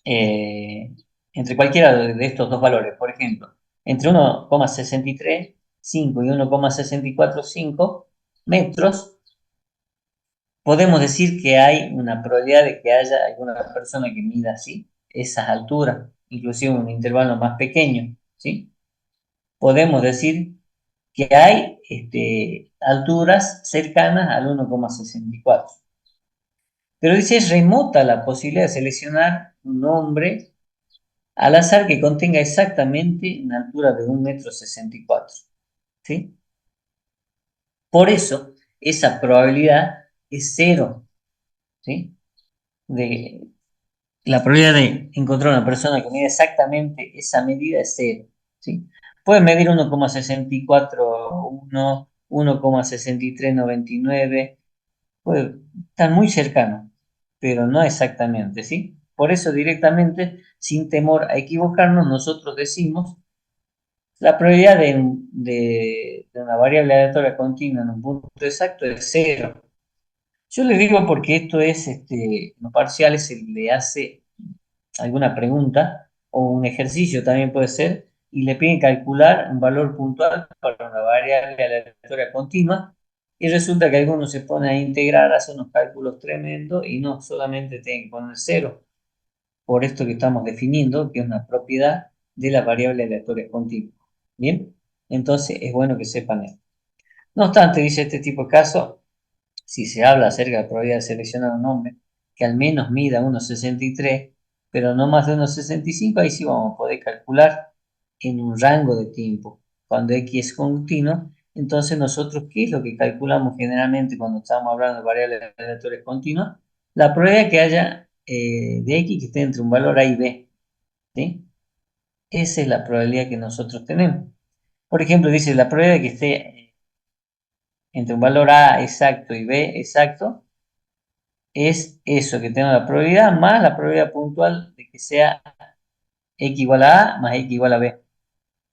eh, entre cualquiera de estos dos valores, por ejemplo, entre 1,635 y 1,645 metros, podemos decir que hay una probabilidad de que haya alguna persona que mida así, esas alturas, inclusive un intervalo más pequeño, ¿sí? Podemos decir que hay alturas cercanas al 1,64. Pero dice, es remota la posibilidad de seleccionar un nombre al azar que contenga exactamente una altura de 1,64 m, ¿sí? Por eso, esa probabilidad es cero, ¿sí? De, la probabilidad de encontrar una persona que mide exactamente esa medida es cero, ¿sí? Puede medir 1,641, 1,6399, puede estar muy cercano, pero no exactamente, ¿sí? Por eso directamente, sin temor a equivocarnos, nosotros decimos la probabilidad de una variable aleatoria continua en un punto exacto es cero. Yo les digo porque esto es, en los parciales se le hace alguna pregunta o un ejercicio también puede ser, y le piden calcular un valor puntual para una variable aleatoria continua, y resulta que algunos se ponen a integrar, hacen unos cálculos tremendos y no solamente tienen que poner cero, por esto que estamos definiendo, que es una propiedad de la variable aleatoria continua. Bien, entonces es bueno que sepan esto. No obstante, dice este tipo de casos, si se habla acerca de la probabilidad de seleccionar un nombre que al menos mida 1,63, pero no más de 1,65, ahí sí vamos a poder calcular en un rango de tiempo. Cuando X es continuo, entonces nosotros, ¿qué es lo que calculamos generalmente cuando estamos hablando de variables aleatorias continuas? La probabilidad que haya de X que esté entre un valor A y B, ¿sí? Esa es la probabilidad que nosotros tenemos. Por ejemplo, dice la probabilidad de que esté entre un valor A exacto y B exacto es eso, que tenga la probabilidad más la probabilidad puntual de que sea X igual a más X igual a B.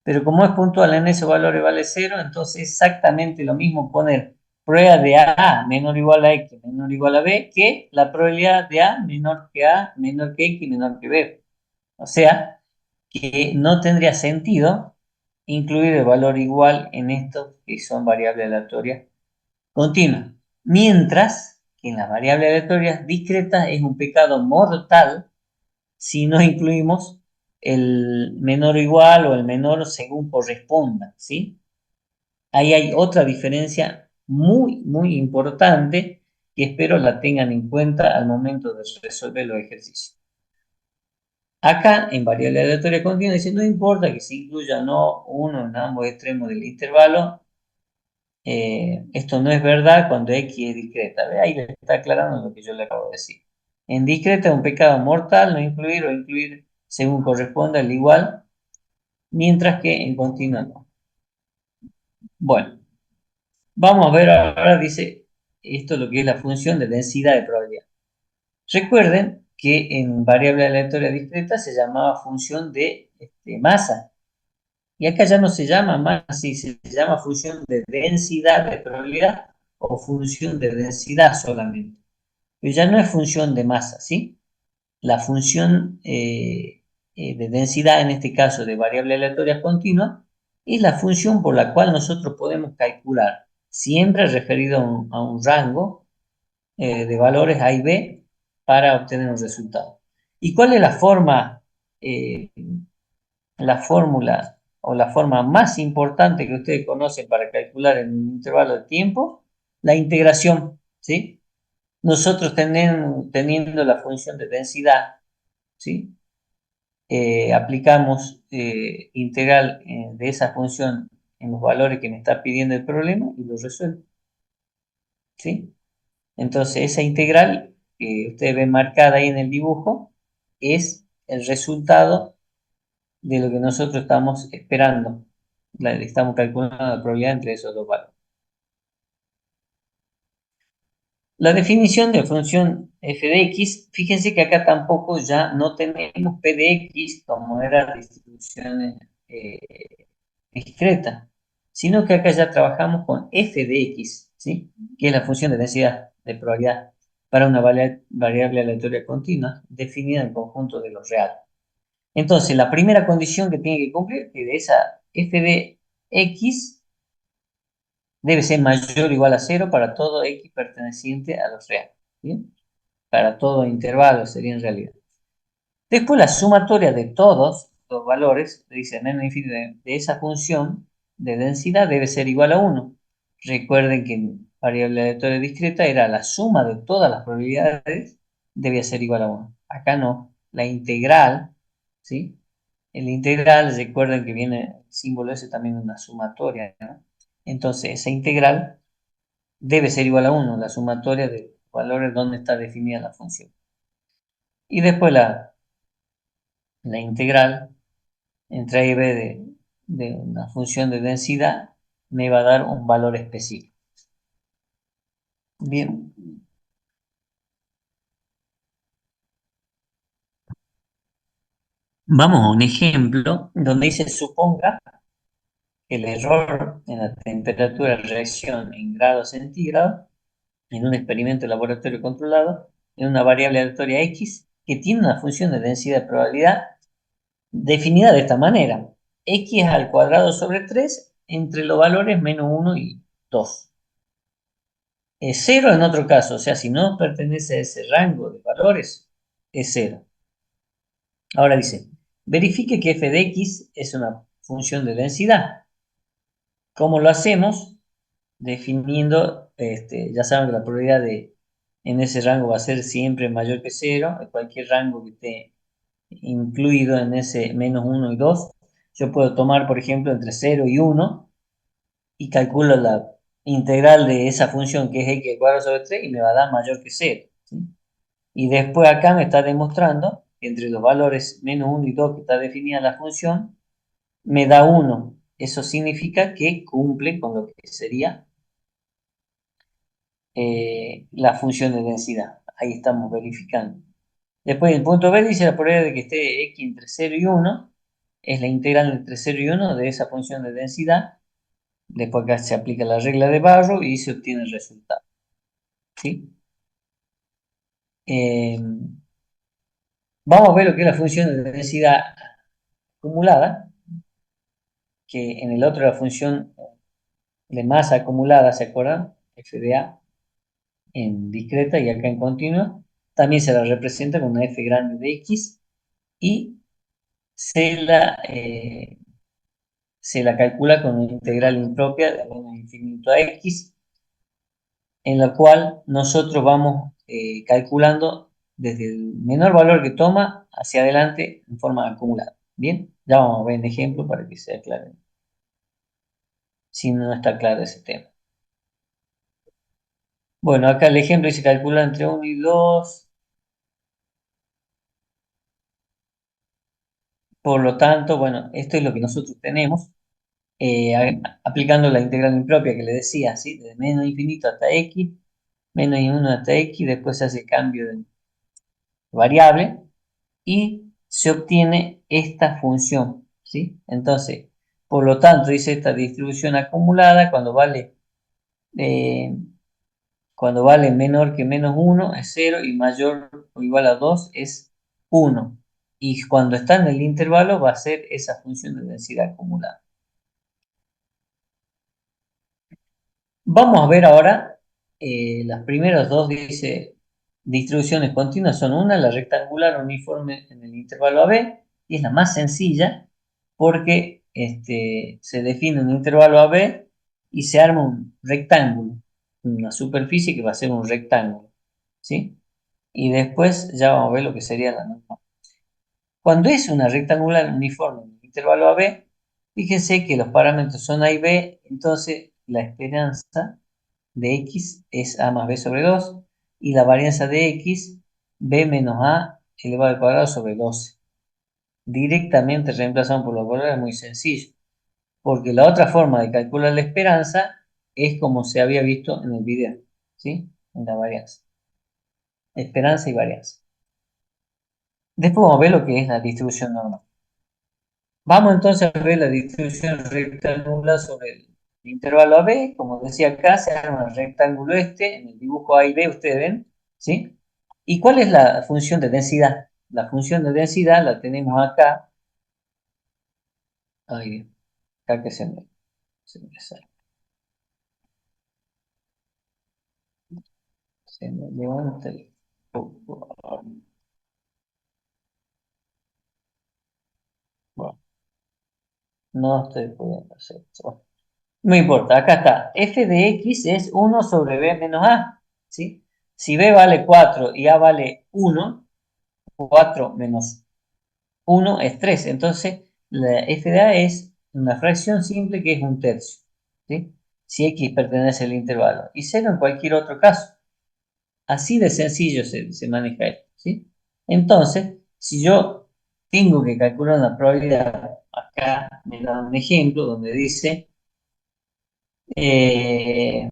Pero como es puntual en esos valores vale cero, entonces es exactamente lo mismo poner prueba de A menor o igual a X menor o igual a B que la probabilidad de A, menor que X, menor que B. O sea, que no tendría sentido incluir el valor igual en estos que son variables aleatorias continuas. Mientras que en las variables aleatorias discretas es un pecado mortal si no incluimos el menor o igual o el menor según corresponda, ¿sí? Ahí hay otra diferencia muy, muy importante que espero la tengan en cuenta al momento de resolver los ejercicios. Acá, en variable aleatoria continua, dice, no importa que se incluya o no uno en ambos extremos del intervalo, esto no es verdad cuando X es discreta. ¿Ve? Ahí le está aclarando lo que yo le acabo de decir. En discreta es un pecado mortal no incluir o incluir según corresponda al igual, mientras que en continua no. Bueno, vamos a ver ahora, dice, esto es lo que es la función de densidad de probabilidad. Recuerden que en variable aleatoria discreta se llamaba función de masa. Y acá ya no se llama masa, sí, se llama función de densidad de probabilidad o función de densidad solamente. Pero ya no es función de masa, ¿sí? la función de densidad, en este caso de variable aleatoria continua, es la función por la cual nosotros podemos calcular, siempre referido a un rango de valores A y B para obtener un resultado. ¿Y cuál es eh, la fórmula o la forma más importante que ustedes conocen para calcular en un intervalo de tiempo? La integración, ¿sí? Nosotros teniendo la función de densidad, ¿sí? Aplicamos integral de esa función en los valores que me está pidiendo el problema y lo resuelvo, ¿sí? Entonces, esa integral que ustedes ven marcada ahí en el dibujo es el resultado de lo que nosotros estamos esperando. Estamos calculando la probabilidad entre esos dos valores. La definición de función f de x, fíjense que acá tampoco ya no tenemos p de x como era distribuciones discretas, sino que acá ya trabajamos con f de x, ¿sí? Que es la función de densidad de probabilidad para una variable aleatoria continua definida en conjunto de los reales. Entonces, la primera condición que tiene que cumplir es que de esa f de x debe ser mayor o igual a 0 para todo x perteneciente a los reales, ¿bien? Para todo intervalo sería en realidad. Después la sumatoria de todos los valores, dice menos infinito de esa función de densidad debe ser igual a 1. Recuerden que en variable aleatoria discreta era la suma de todas las probabilidades debía ser igual a 1. Acá no, la integral, ¿sí? El integral, recuerden que viene el símbolo ese también una sumatoria, ¿no? Entonces esa integral debe ser igual a 1, la sumatoria de valores donde está definida la función. Y después la integral entre A y B de una función de densidad me va a dar un valor específico. Bien. Vamos a un ejemplo donde dice suponga que el error en la temperatura de reacción en grados centígrados en un experimento de laboratorio controlado en una variable aleatoria x que tiene una función de densidad de probabilidad definida de esta manera: x al cuadrado sobre 3 entre los valores menos 1 y 2. 0 en otro caso, o sea, si no pertenece a ese rango de valores, es 0. Ahora dice, verifique que f de x es una función de densidad. ¿Cómo lo hacemos? Definiendo, ya saben que la probabilidad en ese rango va a ser siempre mayor que 0, cualquier rango que esté incluido en ese menos 1 y 2. Yo puedo tomar, por ejemplo, entre 0 y 1 y calculo la integral de esa función que es x al cuadrado sobre 3 y me va a dar mayor que 0, ¿sí? Y después acá me está demostrando que entre los valores menos 1 y 2 que está definida la función, me da 1. Eso significa que cumple con lo que sería la función de densidad. Ahí estamos verificando. Después el punto B dice la probabilidad de que esté x entre 0 y 1 es la integral entre 0 y 1 de esa función de densidad. Después acá se aplica la regla de Barrow y se obtiene el resultado, ¿sí? Vamos a ver lo que es la función de densidad acumulada, que en el otro la función de masa acumulada, ¿se acuerdan? F de A en discreta y acá en continua. También se la representa con una F grande de X y se la calcula con una integral impropia de menos infinito a X, en la cual nosotros vamos calculando desde el menor valor que toma hacia adelante en forma acumulada. Bien, ya vamos a ver un ejemplo para que sea claro, si no está claro ese tema. Bueno, acá el ejemplo dice calcula entre 1 y 2. Por lo tanto, bueno, esto es lo que nosotros tenemos, aplicando la integral impropia que le decía, ¿sí? De menos infinito hasta x, menos 1 hasta x, después se hace cambio de variable y se obtiene esta función, ¿sí? Entonces, por lo tanto, dice esta distribución acumulada, eh, cuando vale menor que menos 1 es 0 y mayor o igual a 2 es 1. Y cuando está en el intervalo va a ser esa función de densidad acumulada. Vamos a ver ahora, las primeras dos, dice, distribuciones continuas son una, la rectangular uniforme en el intervalo AB, y es la más sencilla porque se define un intervalo AB y se arma un rectángulo, una superficie que va a ser un rectángulo, ¿sí? Y después ya vamos a ver lo que sería la norma. Cuando es una rectangular uniforme en el intervalo AB, fíjense que los parámetros son A y B, entonces la esperanza de x es a más b sobre 2 y la varianza de x, b menos a elevado al cuadrado sobre 12. Directamente reemplazamos por los valores, es muy sencillo, porque la otra forma de calcular la esperanza es como se había visto en el video, ¿sí? En la varianza. Esperanza y varianza. Después vamos a ver lo que es la distribución normal. Vamos entonces a ver la distribución rectangular sobre el intervalo AB. Como decía acá, se arma el rectángulo en el dibujo A y B, ustedes ven, ¿sí? ¿Y cuál es la función de densidad? La función de densidad la tenemos acá. Ay, acá que se me sale. Se me levanta el poco. Bueno, no estoy pudiendo hacer esto. Bueno, no importa, acá está. F de X es 1 sobre B menos A, ¿sí? Si B vale 4 y A vale 1, 4 menos 1 es 3. Entonces, la f de a es una fracción simple que es un tercio, ¿sí? Si x pertenece al intervalo. Y 0 en cualquier otro caso. Así de sencillo se maneja esto, ¿sí? Entonces, si yo tengo que calcular una probabilidad, acá me da un ejemplo donde dice, eh,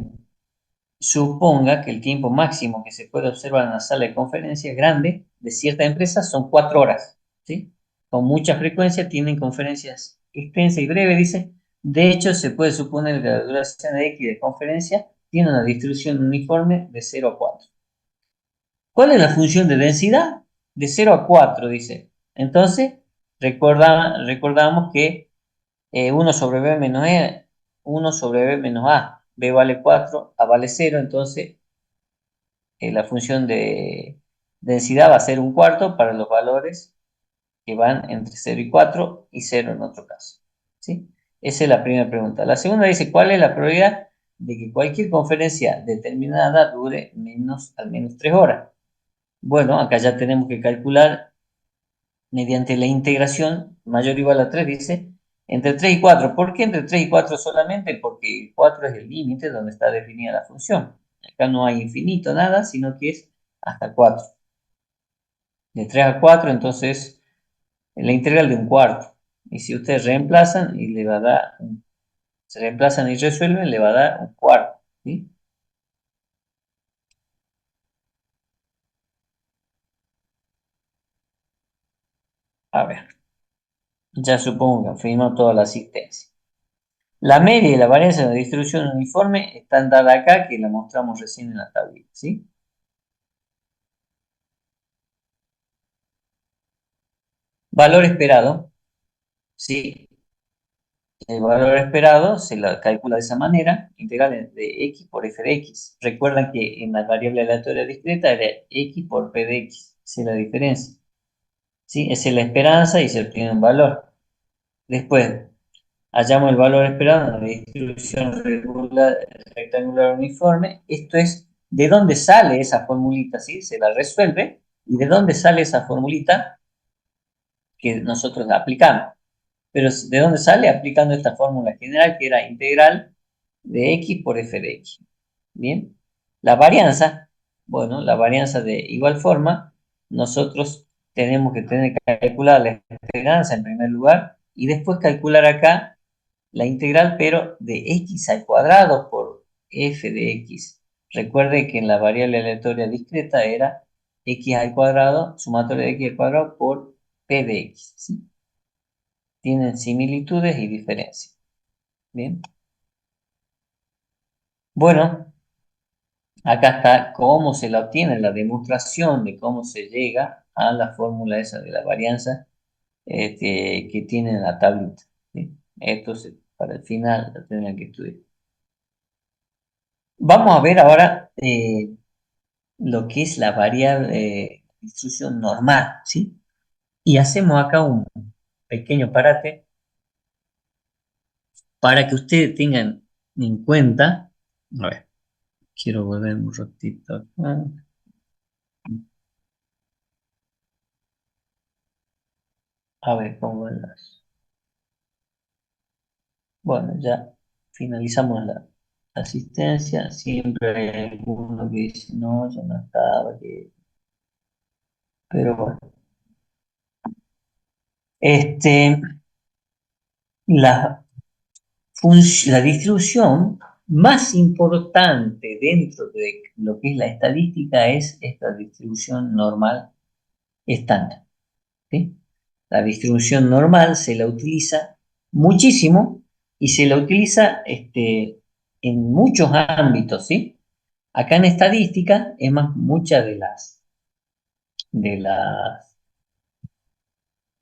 suponga que el tiempo máximo que se puede observar en la sala de conferencias grande de cierta empresa son 4 horas, ¿sí? Con mucha frecuencia tienen conferencias extensas y breves, dice. De hecho, se puede suponer que la duración de X de conferencia tiene una distribución uniforme de 0 a 4. ¿Cuál es la función de densidad? De 0 a 4, dice. Entonces, recordamos que 1 sobre B menos E, 1 sobre B menos A. B vale 4, A vale 0, entonces la función de densidad va a ser un cuarto para los valores que van entre 0 y 4 y 0 en otro caso, ¿sí? Esa es la primera pregunta. La segunda dice, ¿cuál es la probabilidad de que cualquier conferencia determinada dure al menos 3 horas? Bueno, acá ya tenemos que calcular mediante la integración mayor o igual a 3, dice, entre 3 y 4. ¿Por qué entre 3 y 4 solamente? Porque 4 es el límite donde está definida la función. Acá no hay infinito, nada, sino que es hasta 4. De 3 a 4, entonces, la integral de un cuarto. Y si ustedes reemplazan y le va a dar, se reemplazan y resuelven, le va a dar un cuarto, ¿sí? A ver, ya supongo que han firmado toda la asistencia. La media y la varianza de la distribución uniforme están dadas acá, que la mostramos recién en la tablita, ¿sí? Valor esperado, ¿sí? El valor esperado se lo calcula de esa manera, integral de x por f de x. Recuerdan que en la variable aleatoria discreta era x por p de x, esa es la diferencia, ¿sí? Esa es la esperanza y se obtiene un valor. Después, hallamos el valor esperado en la distribución rectangular uniforme. Esto es de dónde sale esa formulita, ¿sí? Se la resuelve y de dónde sale esa formulita que nosotros la aplicamos. Pero ¿de dónde sale? Aplicando esta fórmula general que era integral de x por f de x. Bien. La varianza, bueno, la varianza de igual forma, nosotros tenemos que tener que calcular la esperanza en primer lugar y después calcular acá la integral, pero de x al cuadrado por f de x. Recuerde que en la variable aleatoria discreta era x al cuadrado, sumatoria de x al cuadrado por p de x, ¿sí? Tienen similitudes y diferencias. Bien. Bueno, Acá está cómo se la obtiene, la demostración de cómo se llega a la fórmula esa de la varianza que tiene en la tablita, ¿sí? Esto para el final lo tendrán que estudiar. Vamos a ver ahora lo que es la variable distribución normal, ¿sí? Y hacemos acá un pequeño parate para que ustedes tengan en cuenta. A ver, quiero volver un ratito acá. A ver cómo van las. Bueno, ya finalizamos la asistencia. Siempre hay alguno que dice, no, yo no estaba, pero bueno. Este, la, la distribución más importante dentro de lo que es la estadística es esta distribución normal estándar, ¿sí? La distribución normal se la utiliza muchísimo y se la utiliza en muchos ámbitos, ¿sí? Acá en estadística, es más, muchas de las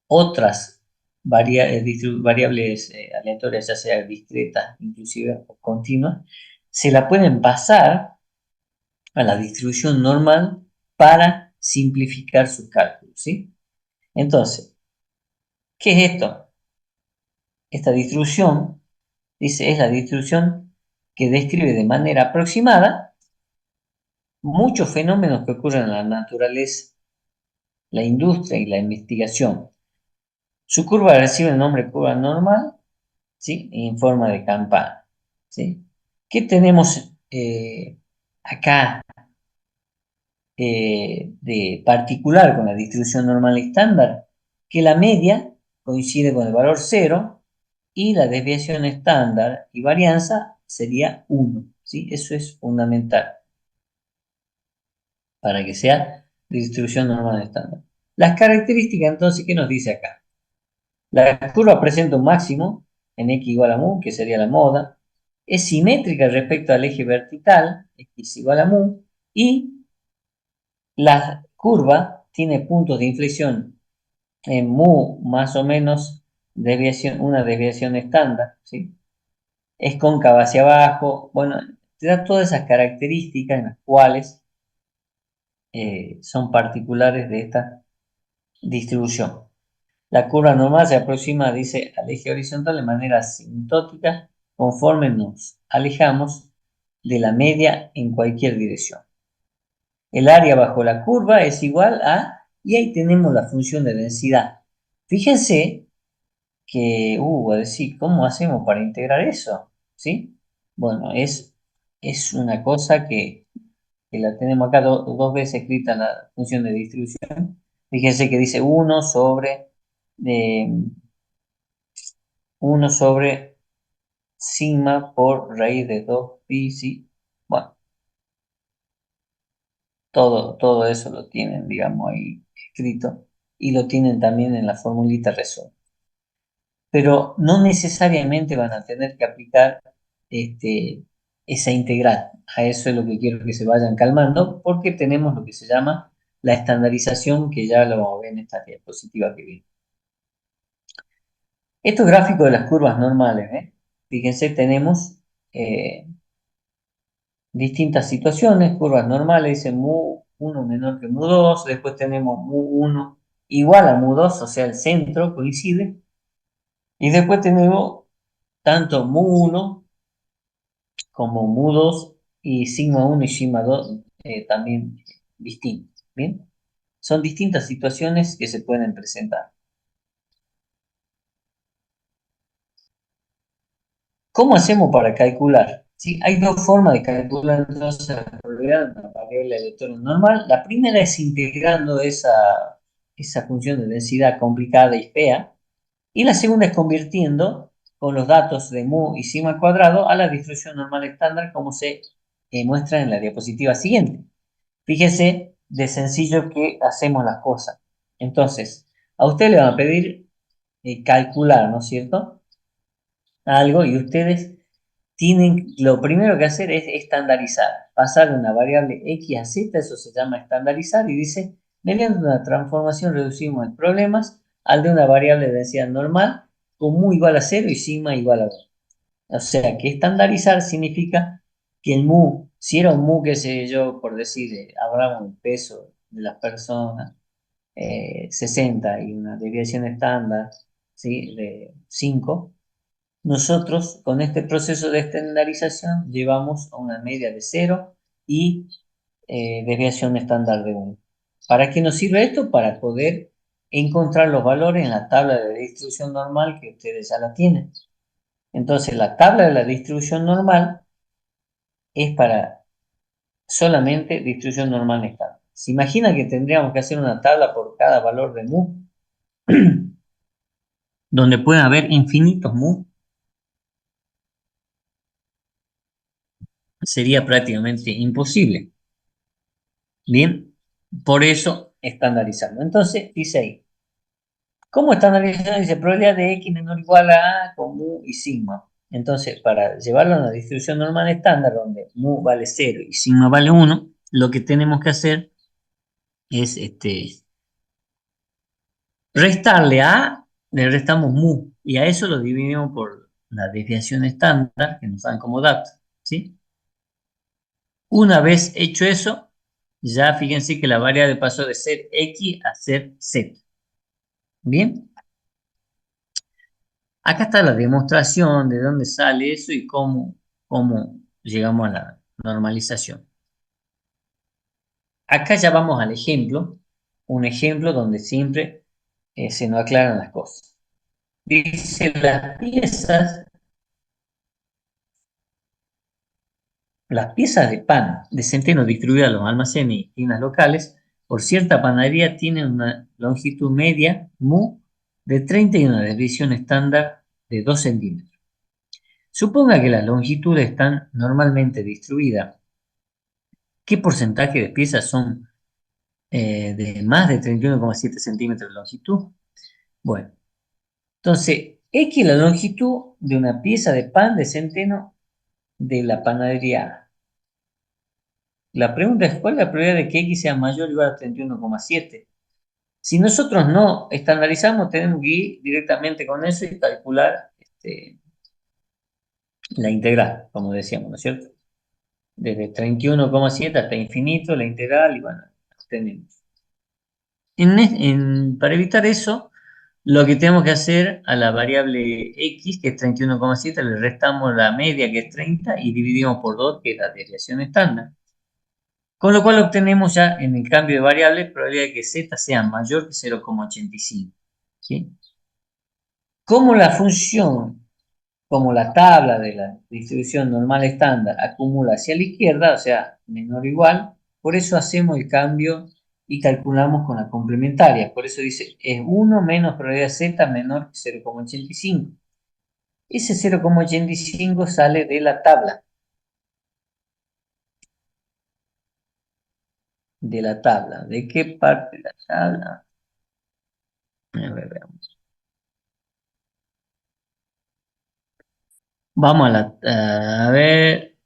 otras variables aleatorias, ya sea discretas, inclusive o continuas, se la pueden pasar a la distribución normal para simplificar sus cálculos, ¿sí? Entonces, ¿qué es esto? Esta distribución, dice, es la distribución que describe de manera aproximada muchos fenómenos que ocurren en la naturaleza, la industria y la investigación. Su curva recibe el nombre curva normal, ¿sí? En forma de campana, ¿sí? ¿Qué tenemos acá de particular con la distribución normal estándar? Que la media coincide con el valor cero y la desviación estándar y varianza sería 1, ¿sí? Eso es fundamental para que sea distribución normal estándar. Las características, entonces, ¿qué nos dice acá? La curva presenta un máximo en x igual a mu, que sería la moda. Es simétrica respecto al eje vertical, x igual a mu, y la curva tiene puntos de inflexión en mu más o menos una desviación estándar, ¿sí? Es cóncava hacia abajo. Bueno, te da todas esas características en las cuales son particulares de esta distribución. La curva normal se aproxima, dice, al eje horizontal de manera asintótica conforme nos alejamos de la media en cualquier dirección. El área bajo la curva es igual a, y ahí tenemos la función de densidad. Fíjense que, a decir, ¿cómo hacemos para integrar eso? ¿Sí? Bueno, es una cosa que la tenemos acá dos veces escrita la función de distribución. Fíjense que dice 1 sobre sigma por raíz de 2 pi, sí. Bueno, todo eso lo tienen, digamos, ahí escrito y lo tienen también en la formulita resuelta. Pero no necesariamente van a tener que aplicar esa integral. A eso es lo que quiero que se vayan calmando, porque tenemos lo que se llama la estandarización, que ya lo vamos a ver en esta diapositiva que viene. Estos gráficos de las curvas normales, fíjense, tenemos distintas situaciones, curvas normales, dice mu1 menor que mu2, después tenemos mu1 igual a mu2, o sea, el centro coincide, y después tenemos tanto mu1 como mu2 y sigma 1 y sigma 2 también distintos, ¿bien? Son distintas situaciones que se pueden presentar. ¿Cómo hacemos para calcular? ¿Sí? Hay dos formas de calcular entonces la probabilidad de una variable aleatoria normal. La primera es integrando esa función de densidad complicada y fea. Y la segunda es convirtiendo con los datos de mu y sigma cuadrado a la distribución normal estándar como se muestra en la diapositiva siguiente. Fíjese de sencillo que hacemos las cosas. Entonces, a usted le van a pedir calcular, ¿no es cierto? Algo y ustedes lo primero que hacer es estandarizar, pasar de una variable x a z, eso se llama estandarizar, y dice, mediante una transformación reducimos el problema al de una variable de densidad normal con mu igual a 0 y sigma igual a 1. O sea, que estandarizar significa que el mu, si era un mu, qué sé yo, por decir, hablamos del peso de las personas, 60 y una desviación estándar, ¿sí? De 5. Nosotros con este proceso de estandarización llevamos a una media de 0 y desviación estándar de 1. ¿Para qué nos sirve esto? Para poder encontrar los valores en la tabla de distribución normal que ustedes ya la tienen. Entonces, la tabla de la distribución normal es para solamente distribución normal estándar. ¿Se imagina que tendríamos que hacer una tabla por cada valor de mu? Donde puede haber infinitos mu. Sería prácticamente imposible. Bien, por eso estandarizarlo. Entonces, dice ahí, ¿cómo estandarizar? Dice probabilidad de x menor o igual a con mu y sigma. Entonces, para llevarlo a una distribución normal estándar, donde mu vale 0 y sigma vale 1, lo que tenemos que hacer es restarle a, le restamos mu, y a eso lo dividimos por la desviación estándar, que nos dan como dato, ¿sí? Una vez hecho eso, ya fíjense que la variable pasó de ser x a ser z. Bien, acá está la demostración de dónde sale eso y cómo llegamos a la normalización. Acá ya vamos al ejemplo, un ejemplo donde siempre se nos aclaran las cosas. Dice, las piezas de pan de centeno distribuidas a los almacenes y tiendas locales por cierta panadería tienen una longitud media, mu, de 30 y una desviación estándar de 2 centímetros. Suponga que las longitudes están normalmente distribuidas. ¿Qué porcentaje de piezas son de más de 31,7 centímetros de longitud? Bueno, entonces, X es la longitud de una pieza de pan de centeno de la panadería A. La pregunta es, ¿cuál es la probabilidad de que X sea mayor o igual a 31,7? Si nosotros no estandarizamos, tenemos que ir directamente con eso y calcular la integral, como decíamos, ¿no es cierto? Desde 31,7 hasta infinito, la integral, y bueno, tenemos. Para evitar eso, lo que tenemos que hacer a la variable x, que es 31,7, le restamos la media, que es 30, y dividimos por 2, que es la desviación estándar. Con lo cual obtenemos ya en el cambio de variable probabilidad de que z sea mayor que 0,85. ¿Sí? Como la función, como la tabla de la distribución normal estándar acumula hacia la izquierda, o sea, menor o igual, por eso hacemos el cambio y calculamos con la complementaria. Por eso dice, es 1 menos probabilidad z menor que 0,85. Ese 0,85 sale de la tabla. ¿De la tabla? ¿De qué parte de la tabla? A ver, veamos. Vamos a ver,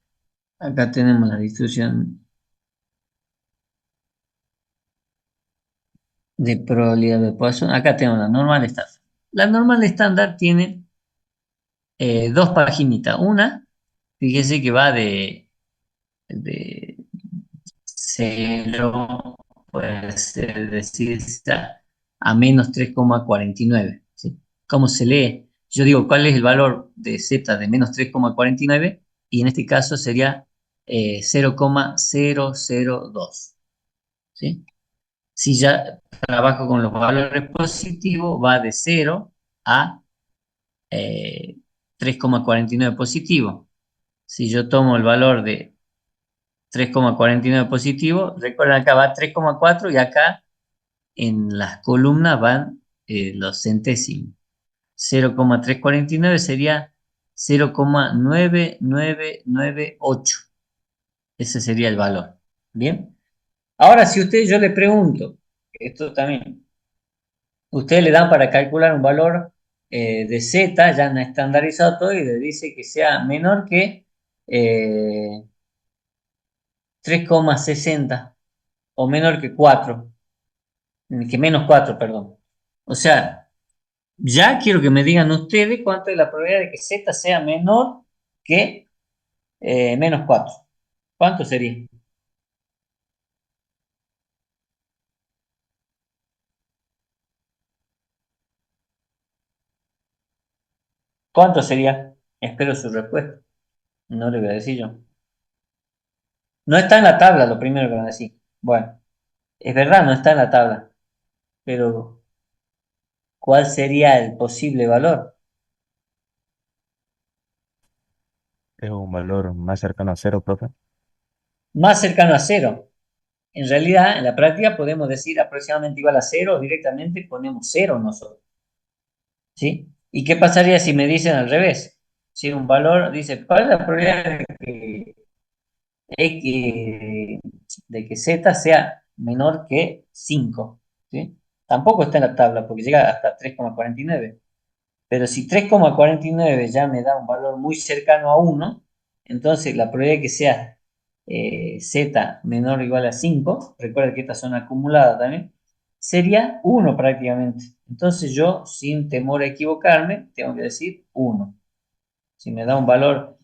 acá tenemos la distribución de probabilidad de Poisson. Acá tenemos la normal estándar. La normal estándar tiene dos paginitas. Una, fíjese que va de 0, puede ser decir, a menos 3,49. ¿Sí? ¿Cómo se lee? Yo digo, ¿cuál es el valor de z de menos 3,49? Y en este caso sería 0,002. ¿Sí? Si ya trabajo con los valores positivos, va de 0 a 3,49 positivo. Si yo tomo el valor de 3,49 positivo, recuerden acá va 3,4 y acá en las columnas van los centésimos. 0,349 sería 0,9998. Ese sería el valor. Bien. Ahora, si yo le pregunto, esto también, ustedes le dan para calcular un valor de Z, ya han estandarizado todo y le dice que sea menor que 3,60 o menor que 4, que menos 4, perdón. O sea, ya quiero que me digan ustedes cuánto es la probabilidad de que Z sea menor que menos 4. ¿Cuánto sería? ¿Cuánto sería? Espero su respuesta. No le voy a decir yo. No está en la tabla, lo primero que van a decir. Bueno, es verdad, no está en la tabla, pero ¿cuál sería el posible valor? Es un valor más cercano a cero, profe. Más cercano a cero. En realidad, en la práctica podemos decir aproximadamente igual a cero o directamente ponemos cero nosotros. ¿Sí? ¿Y qué pasaría si me dicen al revés? Si un valor dice, ¿cuál es la probabilidad X, de que Z sea menor que 5? ¿Sí? Tampoco está en la tabla porque llega hasta 3,49. Pero si 3,49 ya me da un valor muy cercano a 1, entonces la probabilidad de que sea Z menor o igual a 5, recuerda que estas son acumuladas también, sería 1 prácticamente. Entonces yo, sin temor a equivocarme, tengo que decir 1. Si me da un valor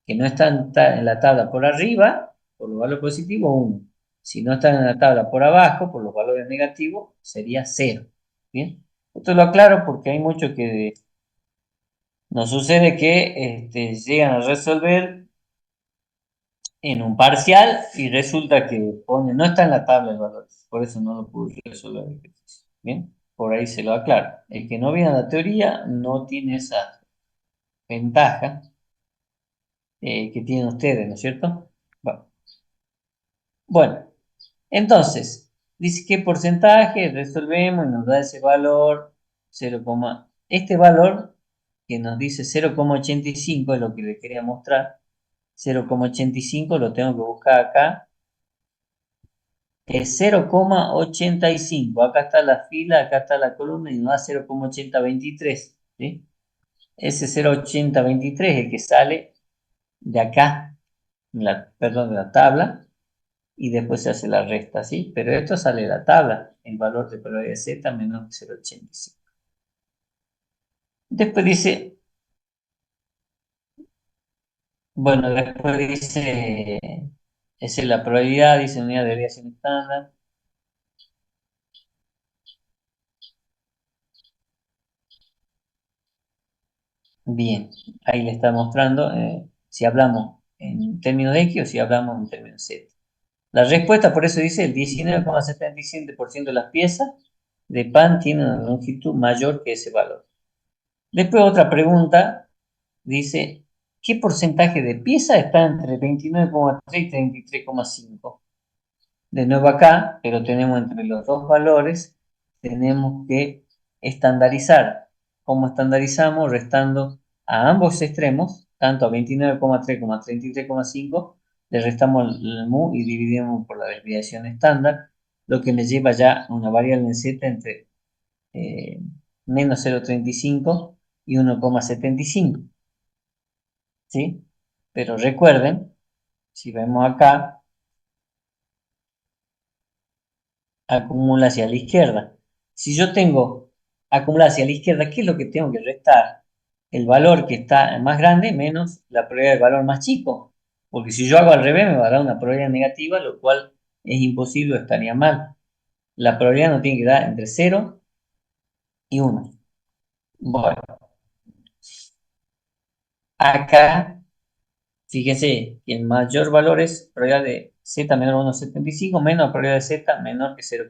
que no está en la tabla por arriba, por los valores positivos, 1. Si no está en la tabla por abajo, por los valores negativos, sería 0. ¿Bien? Esto lo aclaro porque hay muchos que nos sucede que llegan a resolver en un parcial y resulta que pone, no está en la tabla de valores, por eso no lo pude resolver el ejercicio. Bien, por ahí se lo aclaro. El que no viene a la teoría no tiene esa ventaja que tienen ustedes, ¿no es cierto? Bueno, entonces, dice qué porcentaje, resolvemos y nos da ese valor 0, este valor que nos dice 0,85 es lo que le quería mostrar. 0,85 lo tengo que buscar acá. Es 0,85. Acá está la fila, acá está la columna y nos da 0,8023. ¿Sí? Ese 0,8023 es el que sale de acá, perdón, de la tabla, y después se hace la resta, ¿sí? Pero esto sale de la tabla, el valor de probabilidad de Z menos 0,85. Después dice, bueno, después dice, esa es la probabilidad, dice unidad de desviación estándar. Bien, ahí le está mostrando si hablamos en términos de X o si hablamos en términos Z. La respuesta, por eso dice, el 19,77% de las piezas de pan tienen una longitud mayor que ese valor. Después otra pregunta, dice, ¿qué porcentaje de piezas está entre 29,3 y 33,5? De nuevo acá, pero tenemos entre los dos valores, tenemos que estandarizar. ¿Cómo estandarizamos? Restando a ambos extremos, tanto a 29,3 como a 33,5, le restamos el mu y dividimos por la desviación estándar, lo que me lleva ya a una variable en z entre menos 0,35 y 1,75. ¿Sí? Pero recuerden, si vemos acá, acumula hacia la izquierda. Si yo tengo acumula hacia la izquierda, ¿qué es lo que tengo que restar? El valor que está más grande menos la probabilidad del valor más chico. Porque si yo hago al revés me va a dar una probabilidad negativa, lo cual es imposible, estaría mal. La probabilidad no tiene que dar entre 0 y 1. Bueno, acá, fíjense que el mayor valor es probabilidad de z menor a 1,75 menos probabilidad de z menor que 0,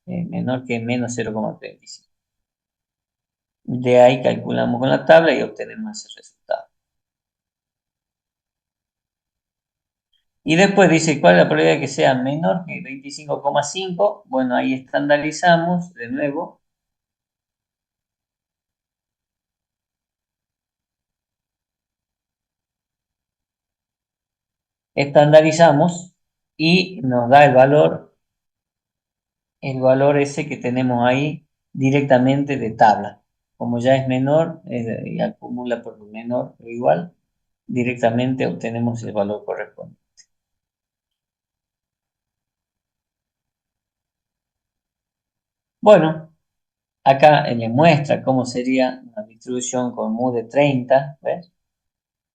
menor que menos 0,35. De ahí calculamos con la tabla y obtenemos ese resultado. Y después dice, ¿cuál es la probabilidad de que sea menor que 25,5? Bueno, ahí estandarizamos de nuevo. Estandarizamos y nos da el valor ese que tenemos ahí directamente de tabla. como ya es menor y acumula por menor o igual, directamente obtenemos el valor correspondiente. Bueno, acá le muestra cómo sería una distribución con mu de 30, ¿ves?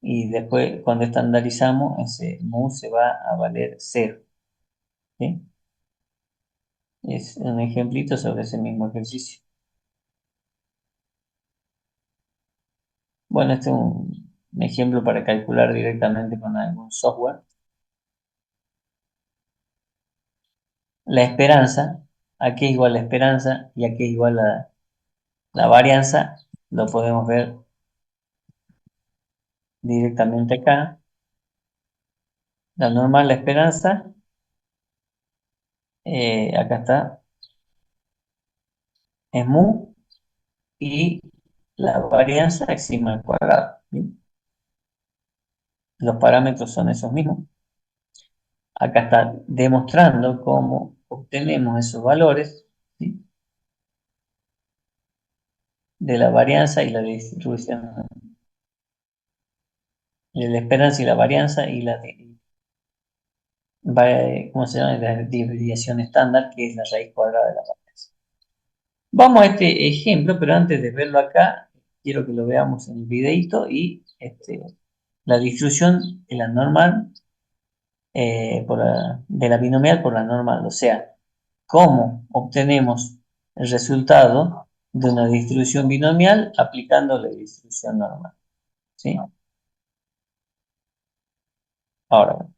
Y después cuando estandarizamos, ese mu se va a valer 0, ¿sí? Es un ejemplito sobre ese mismo ejercicio. Bueno, este es un ejemplo para calcular directamente con algún software. La esperanza, aquí es igual la esperanza y aquí es igual la varianza, lo podemos ver directamente acá. La normal, la esperanza, acá está, es mu y la varianza es sigma al cuadrado, ¿sí? Los parámetros son esos mismos. Acá está demostrando cómo obtenemos esos valores, ¿sí? De la varianza y la distribución, de la esperanza y la varianza y ¿cómo se llama? La desviación estándar, que es la raíz cuadrada de la varianza. Vamos a este ejemplo, pero antes de verlo acá, quiero que lo veamos en el videito y la distribución de la normal, de la binomial por la normal, o sea, cómo obtenemos el resultado de una distribución binomial aplicando la distribución normal, ¿sí? Ahora,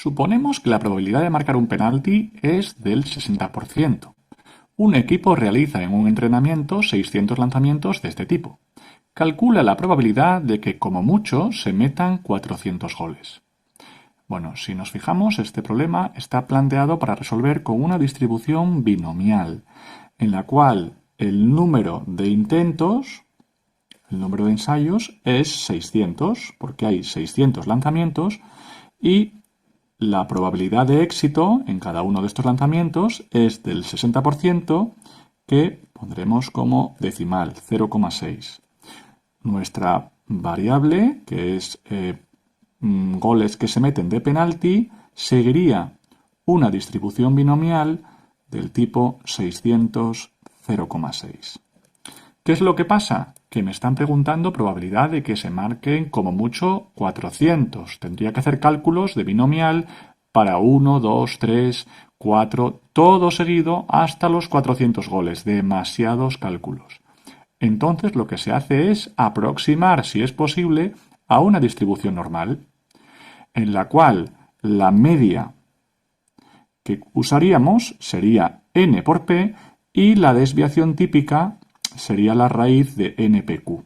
Suponemos que la probabilidad de marcar un penalti es del 60%. Un equipo realiza en un entrenamiento 600 lanzamientos de este tipo. Calcula la probabilidad de que como mucho se metan 400 goles. Bueno, si nos fijamos, este problema está planteado para resolver con una distribución binomial, en la cual el número de intentos, el número de ensayos, es 600, porque hay 600 lanzamientos, y la probabilidad de éxito en cada uno de estos lanzamientos es del 60%, que pondremos como decimal, 0,6. Nuestra variable, que es goles que se meten de penalti, seguiría una distribución binomial del tipo 600, 0,6. ¿Qué es lo que pasa? Que me están preguntando probabilidad de que se marquen como mucho 400. Tendría que hacer cálculos de binomial para 1, 2, 3, 4, todo seguido hasta los 400 goles. Demasiados cálculos. Entonces lo que se hace es aproximar, si es posible, a una distribución normal, en la cual la media que usaríamos sería n por p y la desviación típica sería la raíz de NPQ.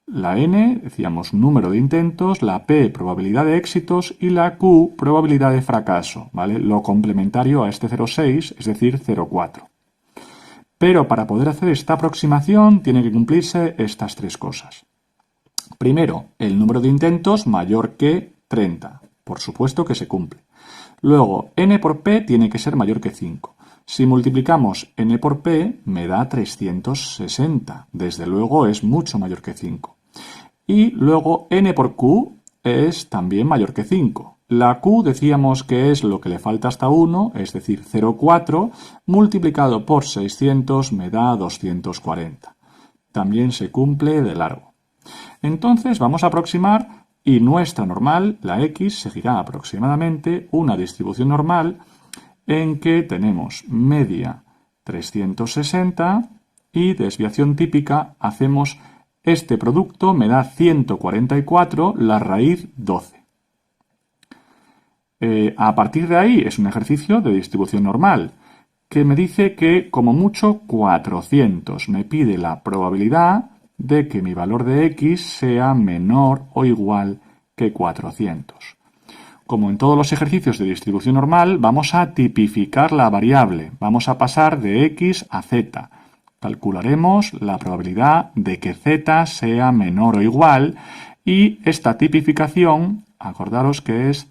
La n, decíamos, número de intentos, la p, probabilidad de éxitos y la q, probabilidad de fracaso, ¿vale? Lo complementario a este 0,6, es decir, 0,4. Pero para poder hacer esta aproximación tienen que cumplirse estas tres cosas. Primero, el número de intentos mayor que 30. Por supuesto que se cumple. Luego, n por p tiene que ser mayor que 5. Si multiplicamos n por p, me da 360. Desde luego es mucho mayor que 5. Y luego n por q es también mayor que 5. La q decíamos que es lo que le falta hasta 1, es decir, 0,4, multiplicado por 600 me da 240. También se cumple de largo. Entonces vamos a aproximar y nuestra normal, la x, seguirá aproximadamente una distribución normal en que tenemos media 360 y desviación típica hacemos este producto, me da 144, la raíz 12. A partir de ahí es un ejercicio de distribución normal que me dice que como mucho 400. Me pide la probabilidad de que mi valor de x sea menor o igual que 400. Como en todos los ejercicios de distribución normal, vamos a tipificar la variable. Vamos a pasar de x a z. Calcularemos la probabilidad de que z sea menor o igual y esta tipificación, acordaros que es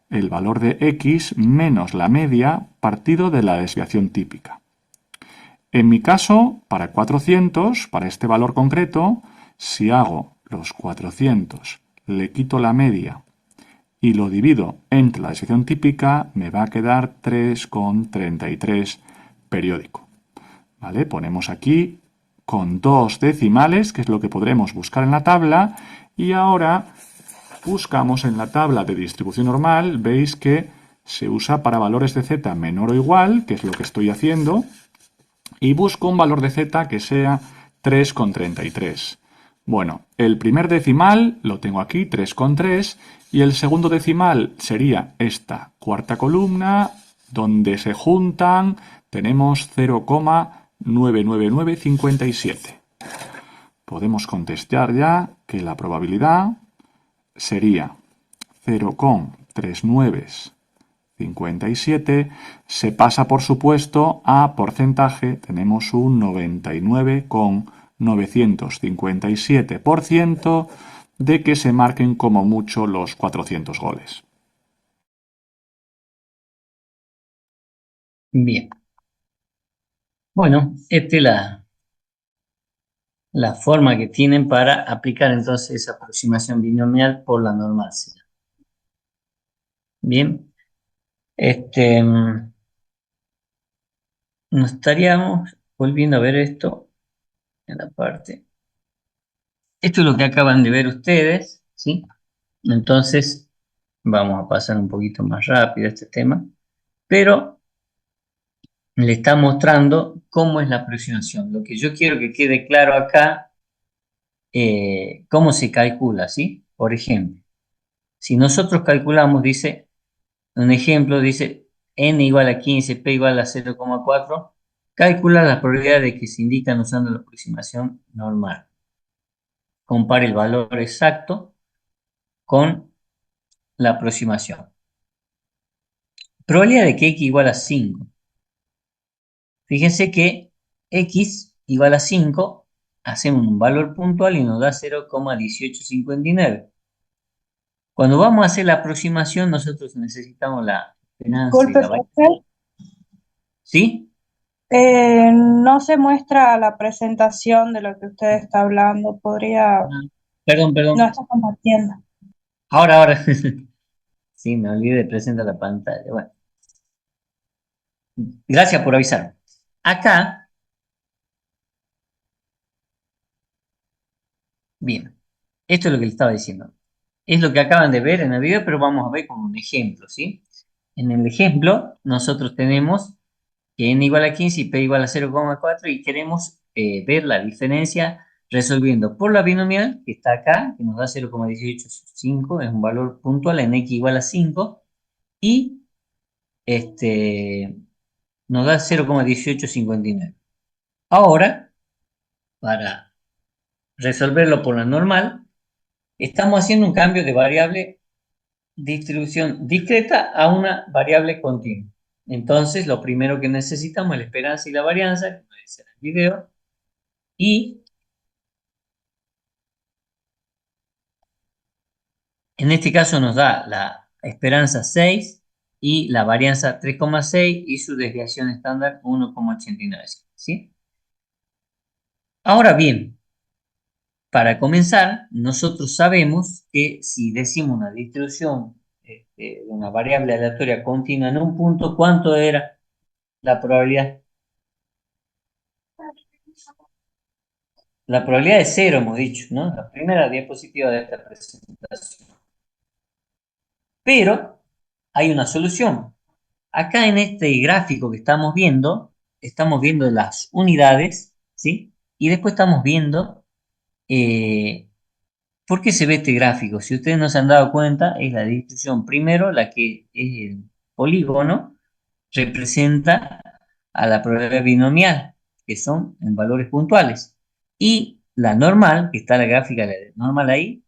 el valor de x menos la media partido de la desviación típica. En mi caso, para 400, para este valor concreto, si hago los 400, le quito la media y lo divido entre la desviación típica, me va a quedar 3,33 periódico. ¿Vale? Ponemos aquí con 2 decimales, que es lo que podremos buscar en la tabla, y ahora buscamos en la tabla de distribución normal, veis que se usa para valores de z menor o igual, que es lo que estoy haciendo, y busco un valor de z que sea 3,33. Bueno, el primer decimal lo tengo aquí, 3,3, y el segundo decimal sería esta cuarta columna, donde se juntan, tenemos 0,99957. Podemos contestar ya que la probabilidad sería 0,3957, se pasa por supuesto a porcentaje, tenemos un 99,957% de que se marquen como mucho los 400 goles. Bien. Bueno, esta es la forma que tienen para aplicar entonces esa aproximación binomial por la normal. Bien. Nos estaríamos volviendo a ver esto en la parte. Esto es lo que acaban de ver ustedes, ¿sí? Entonces, vamos a pasar un poquito más rápido este tema, pero le está mostrando cómo es la aproximación. Lo que yo quiero que quede claro acá, cómo se calcula, ¿sí? Por ejemplo, si nosotros calculamos, dice, un ejemplo, dice n igual a 15, p igual a 0,4, calcula las probabilidades de que se indican usando la aproximación normal. Compare el valor exacto con la aproximación. Probabilidad de que x igual a 5. Fíjense que x igual a 5, hacemos un valor puntual y nos da 0,1859. Cuando vamos a hacer la aproximación, nosotros necesitamos la esperanza y Disculpe, la varianza. profe. ¿Sí? No se muestra la presentación de lo que usted está hablando. Podría, Perdón. no está compartiendo. Ahora. Sí, me olvidé de presentar la pantalla. Bueno, gracias por avisar. Acá, bien, esto es lo que le estaba diciendo. Es lo que acaban de ver en el video, pero vamos a ver con un ejemplo, ¿sí? En el ejemplo, nosotros tenemos que n igual a 15 y p igual a 0,4 y queremos ver la diferencia resolviendo por la binomial, que está acá, que nos da 0,185, es un valor puntual en x igual a 5, y nos da 0,1859. Ahora, para resolverlo por la normal, estamos haciendo un cambio de variable distribución discreta a una variable continua. Entonces, lo primero que necesitamos es la esperanza y la varianza, como dice en el video, y en este caso nos da la esperanza 6 y la varianza 3,6 y su desviación estándar 1,89, ¿sí? Ahora bien, para comenzar, nosotros sabemos que si decimos una distribución de una variable aleatoria continua en un punto, ¿cuánto era la probabilidad? La probabilidad es 0, hemos dicho, ¿no? La primera diapositiva de esta presentación. Pero hay una solución. Acá en este gráfico que estamos viendo las unidades, ¿sí? Y después estamos viendo ¿por qué se ve este gráfico? Si ustedes no se han dado cuenta, es la distribución. Primero, la que es el polígono, representa a la probabilidad binomial, que son en valores puntuales. Y la normal, que está la gráfica normal ahí,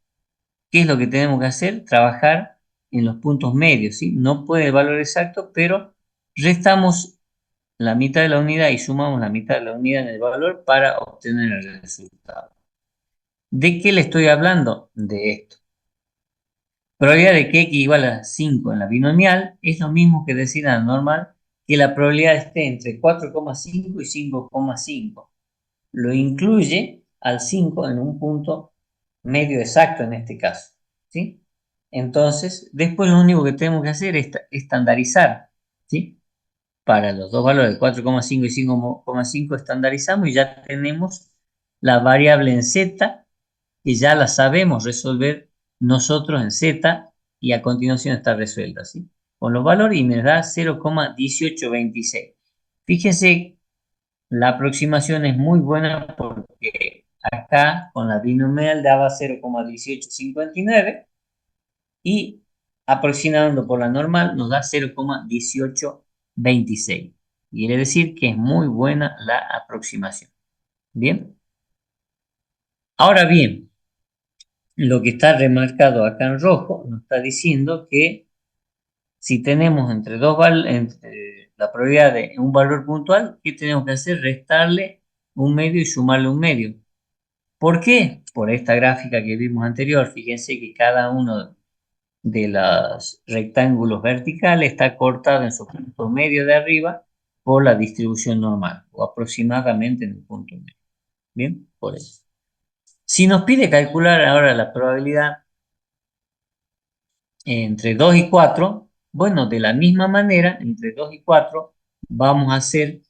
¿qué es lo que tenemos que hacer? Trabajar en los puntos medios, ¿sí? No puede el valor exacto, pero restamos la mitad de la unidad y sumamos la mitad de la unidad en el valor para obtener el resultado. ¿De qué le estoy hablando? De esto. Probabilidad de que x igual a 5 en la binomial es lo mismo que decir en la normal que la probabilidad esté entre 4,5 y 5,5. Lo incluye al 5 en un punto medio exacto en este caso, ¿sí? Entonces, después lo único que tenemos que hacer es estandarizar, ¿sí? Para los dos valores, 4,5 y 5,5, estandarizamos y ya tenemos la variable en z, que ya la sabemos resolver nosotros en z, y a continuación está resuelta, ¿sí? Con los valores y me da 0,1826. Fíjense, la aproximación es muy buena porque acá con la binomial daba 0,1859 y aproximando por la normal nos da 0,1826. Quiere decir que es muy buena la aproximación. Bien. Ahora bien, lo que está remarcado acá en rojo nos está diciendo que si tenemos entre la probabilidad de un valor puntual, ¿qué tenemos que hacer? Restarle un medio y sumarle un medio. ¿Por qué? Por esta gráfica que vimos anterior. Fíjense que cada uno de los rectángulos verticales está cortado en su punto medio de arriba por la distribución normal, o aproximadamente en el punto medio. Bien, por eso. Si nos pide calcular ahora la probabilidad entre 2 y 4, bueno, de la misma manera, entre 2 y 4, vamos a hacer,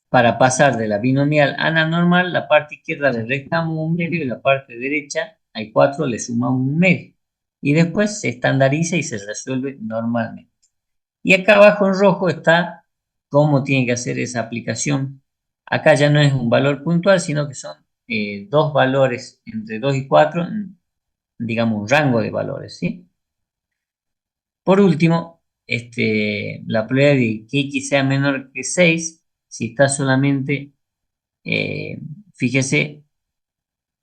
para pasar de la binomial a la normal, la parte izquierda le restamos un medio y la parte derecha, al 4, le sumamos un medio. Y después se estandariza y se resuelve normalmente. Y acá abajo en rojo está cómo tiene que hacer esa aplicación. Acá ya no es un valor puntual, sino que son dos valores entre 2 y 4, digamos un rango de valores, ¿sí? Por último, la probabilidad de que x sea menor que 6, si está solamente, fíjese,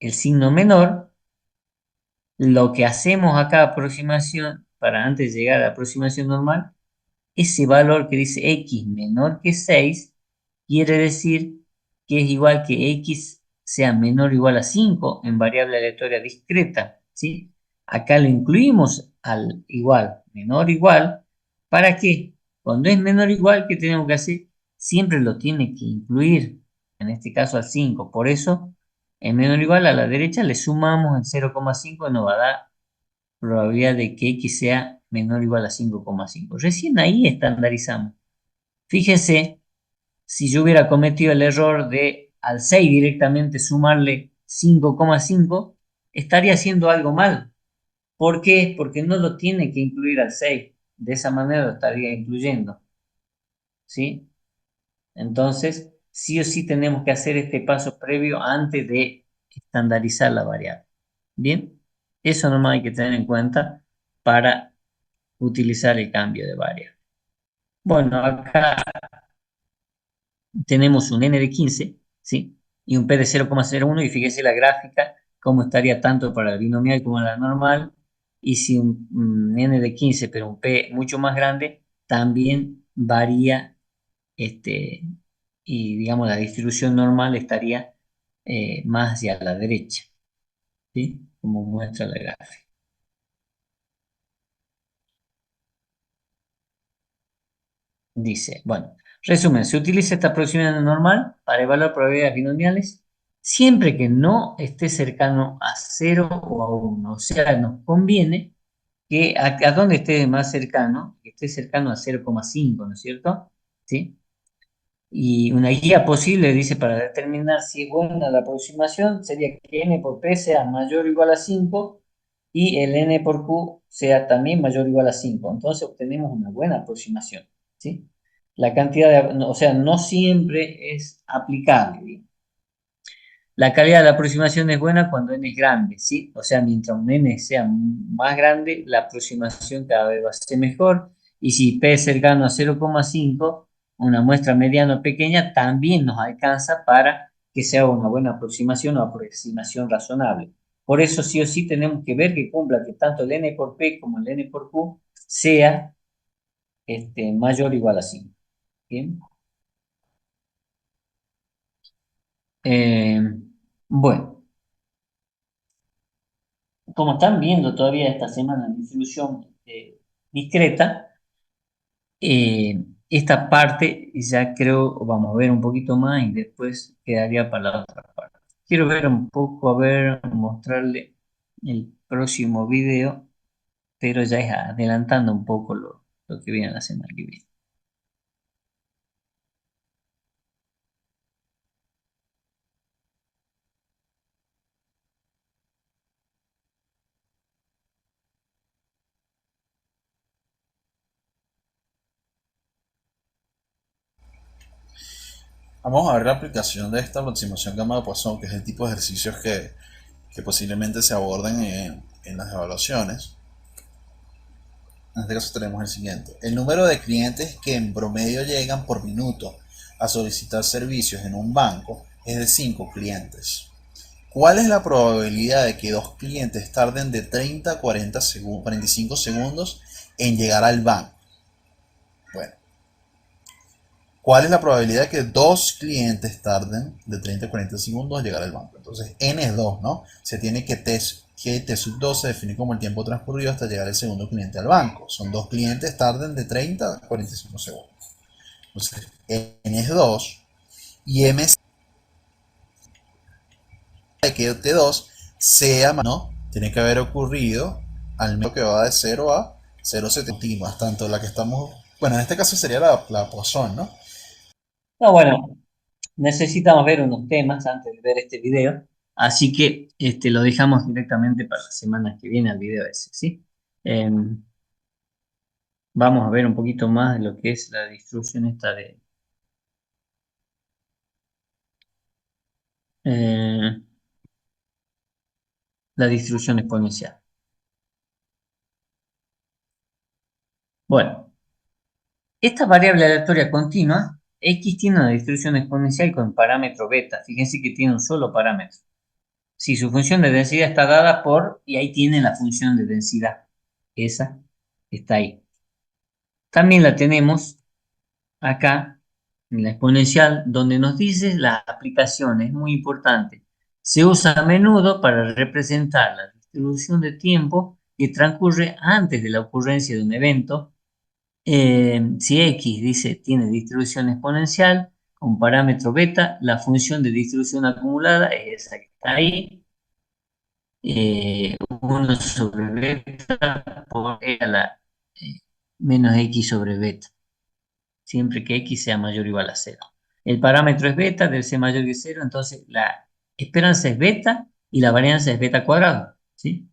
el signo menor, lo que hacemos acá aproximación, para antes de llegar a la aproximación normal, ese valor que dice x menor que 6 quiere decir que es igual que x sea menor o igual a 5 en variable aleatoria discreta, ¿sí? Acá lo incluimos al igual, menor o igual. ¿Para qué? Cuando es menor o igual, ¿qué tenemos que hacer? Siempre lo tiene que incluir, en este caso al 5. Por eso, en menor o igual a la derecha le sumamos el 0,5 y nos va a dar probabilidad de que x sea menor o igual a 5,5. Recién ahí estandarizamos. Fíjese, si yo hubiera cometido el error de al 6 directamente sumarle 5,5, estaría haciendo algo mal. ¿Por qué? Porque no lo tiene que incluir al 6. De esa manera lo estaría incluyendo, ¿sí? Entonces, sí o sí tenemos que hacer este paso previo antes de estandarizar la variable. Bien, eso nomás hay que tener en cuenta para utilizar el cambio de variable. Bueno, acá tenemos un n de 15, ¿sí? Y un p de 0,01, y fíjese la gráfica, cómo estaría tanto para la binomial como la normal. Y si un n de 15, pero un p mucho más grande, también varía, y digamos la distribución normal estaría más hacia la derecha, ¿sí? Como muestra la gráfica. Dice, bueno, resumen, se utiliza esta aproximación normal para evaluar probabilidades binomiales siempre que no esté cercano a 0 o a 1. O sea, nos conviene que a donde esté más cercano, que esté cercano a 0,5, ¿no es cierto? ¿Sí? Y una guía posible, dice, para determinar si es buena la aproximación sería que n por p sea mayor o igual a 5 y el n por q sea también mayor o igual a 5. Entonces obtenemos una buena aproximación, ¿sí? La cantidad o sea, no siempre es aplicable, ¿sí? La calidad de la aproximación es buena cuando n es grande, ¿sí? O sea, mientras un n sea más grande, la aproximación cada vez va a ser mejor. Y si p es cercano a 0,5, una muestra mediana o pequeña, también nos alcanza para que sea una buena aproximación o aproximación razonable. Por eso sí o sí tenemos que ver que cumpla que tanto el n por p como el n por q sea mayor o igual a 5. Bien. Eh, bueno, como están viendo todavía esta semana la distribución discreta, esta parte ya creo vamos a ver un poquito más y después quedaría para la otra parte. Quiero ver un poco, a ver, mostrarle el próximo video, pero ya es adelantando un poco lo que viene la semana que viene. Vamos a ver la aplicación de esta aproximación gamma de Poisson, que es el tipo de ejercicios que posiblemente se aborden en las evaluaciones. En este caso tenemos el siguiente. El número de clientes que en promedio llegan por minuto a solicitar servicios en un banco es de 5 clientes. ¿Cuál es la probabilidad de que dos clientes tarden de 30 a 45 segundos en llegar al banco? Bueno, ¿cuál es la probabilidad de que dos clientes tarden de 30 a 40 segundos en llegar al banco? Entonces, n es 2, ¿no? Se tiene que t sub 2 se define como el tiempo transcurrido hasta llegar el segundo cliente al banco. Son dos clientes, tarden de 30 a 45 segundos. Entonces, n es 2 y m de que T2 sea, ¿no? Tiene que haber ocurrido al menos que va de 0 a 0,70, tanto la que estamos, bueno, en este caso sería la Poisson, ¿no? No, bueno, necesitamos ver unos temas antes de ver este video, así que lo dejamos directamente para la semana que viene al video ese, ¿sí? Vamos a ver un poquito más de lo que es la distribución esta de eh, la distribución exponencial. Bueno, esta variable aleatoria continua, x tiene una distribución exponencial con parámetro beta. Fíjense que tiene un solo parámetro. Si su función de densidad está dada por, y ahí tiene la función de densidad. Esa está ahí. También la tenemos acá en la exponencial, donde nos dice las aplicaciones. Es muy importante. Se usa a menudo para representar la distribución de tiempo que transcurre antes de la ocurrencia de un evento. Si x dice tiene distribución exponencial con parámetro beta, la función de distribución acumulada es esa que está ahí. 1 sobre beta por e a la menos x sobre beta, siempre que x sea mayor o igual a 0. El parámetro es beta, debe ser mayor que 0, entonces la esperanza es beta y la varianza es beta cuadrado, ¿sí?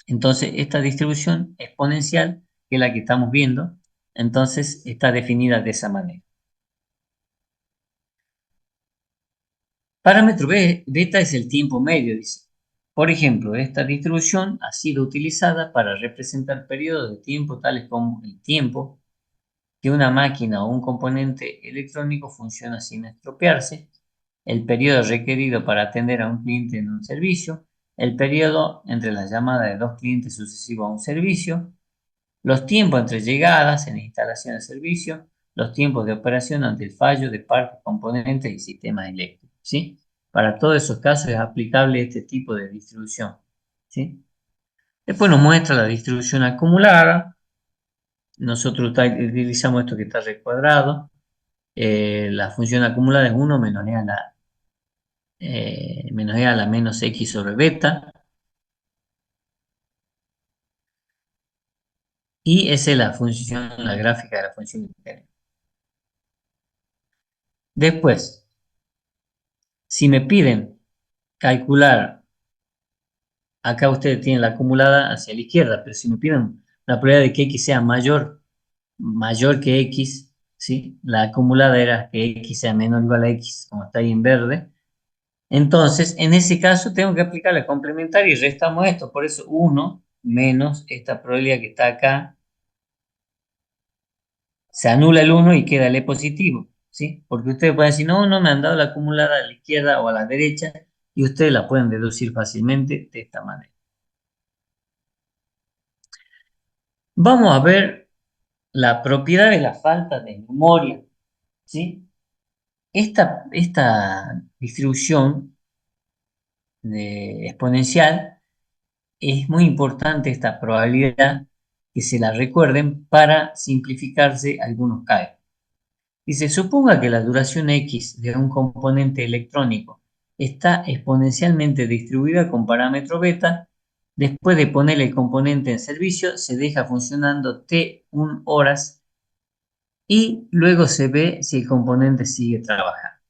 Entonces esta distribución exponencial, que es la que estamos viendo, entonces está definida de esa manera. Parámetro beta es el tiempo medio, dice. Por ejemplo, esta distribución ha sido utilizada para representar periodos de tiempo tales como el tiempo que una máquina o un componente electrónico funciona sin estropearse, el periodo requerido para atender a un cliente en un servicio, el periodo entre la llamada de dos clientes sucesivos a un servicio, los tiempos entre llegadas en instalación de servicio, los tiempos de operación ante el fallo de partes, componentes y sistemas eléctricos, ¿sí? Para todos esos casos es aplicable este tipo de distribución, ¿sí? Después nos muestra la distribución acumulada. Nosotros utilizamos esto que está recuadrado. La función acumulada es 1 menos e a la menos x sobre beta. Y esa es la función, la gráfica de la función integral. Después, si me piden calcular, acá ustedes tienen la acumulada hacia la izquierda, pero si me piden la probabilidad de que x sea mayor que x, ¿sí? La acumulada era que x sea menor o igual a x, como está ahí en verde. Entonces, en ese caso tengo que aplicar la complementaria y restamos esto. Por eso 1 menos esta probabilidad que está acá, se anula el 1 y queda el e positivo, ¿sí? Porque ustedes pueden decir, no, no me han dado la acumulada a la izquierda o a la derecha, y ustedes la pueden deducir fácilmente de esta manera. Vamos a ver la propiedad de la falta de memoria, ¿sí? Esta distribución exponencial es muy importante, esta probabilidad, que se la recuerden para simplificarse algunos cálculos. Dice, suponga que la duración X de un componente electrónico está exponencialmente distribuida con parámetro beta. Después de poner el componente en servicio, se deja funcionando T1 horas y luego se ve si el componente sigue trabajando.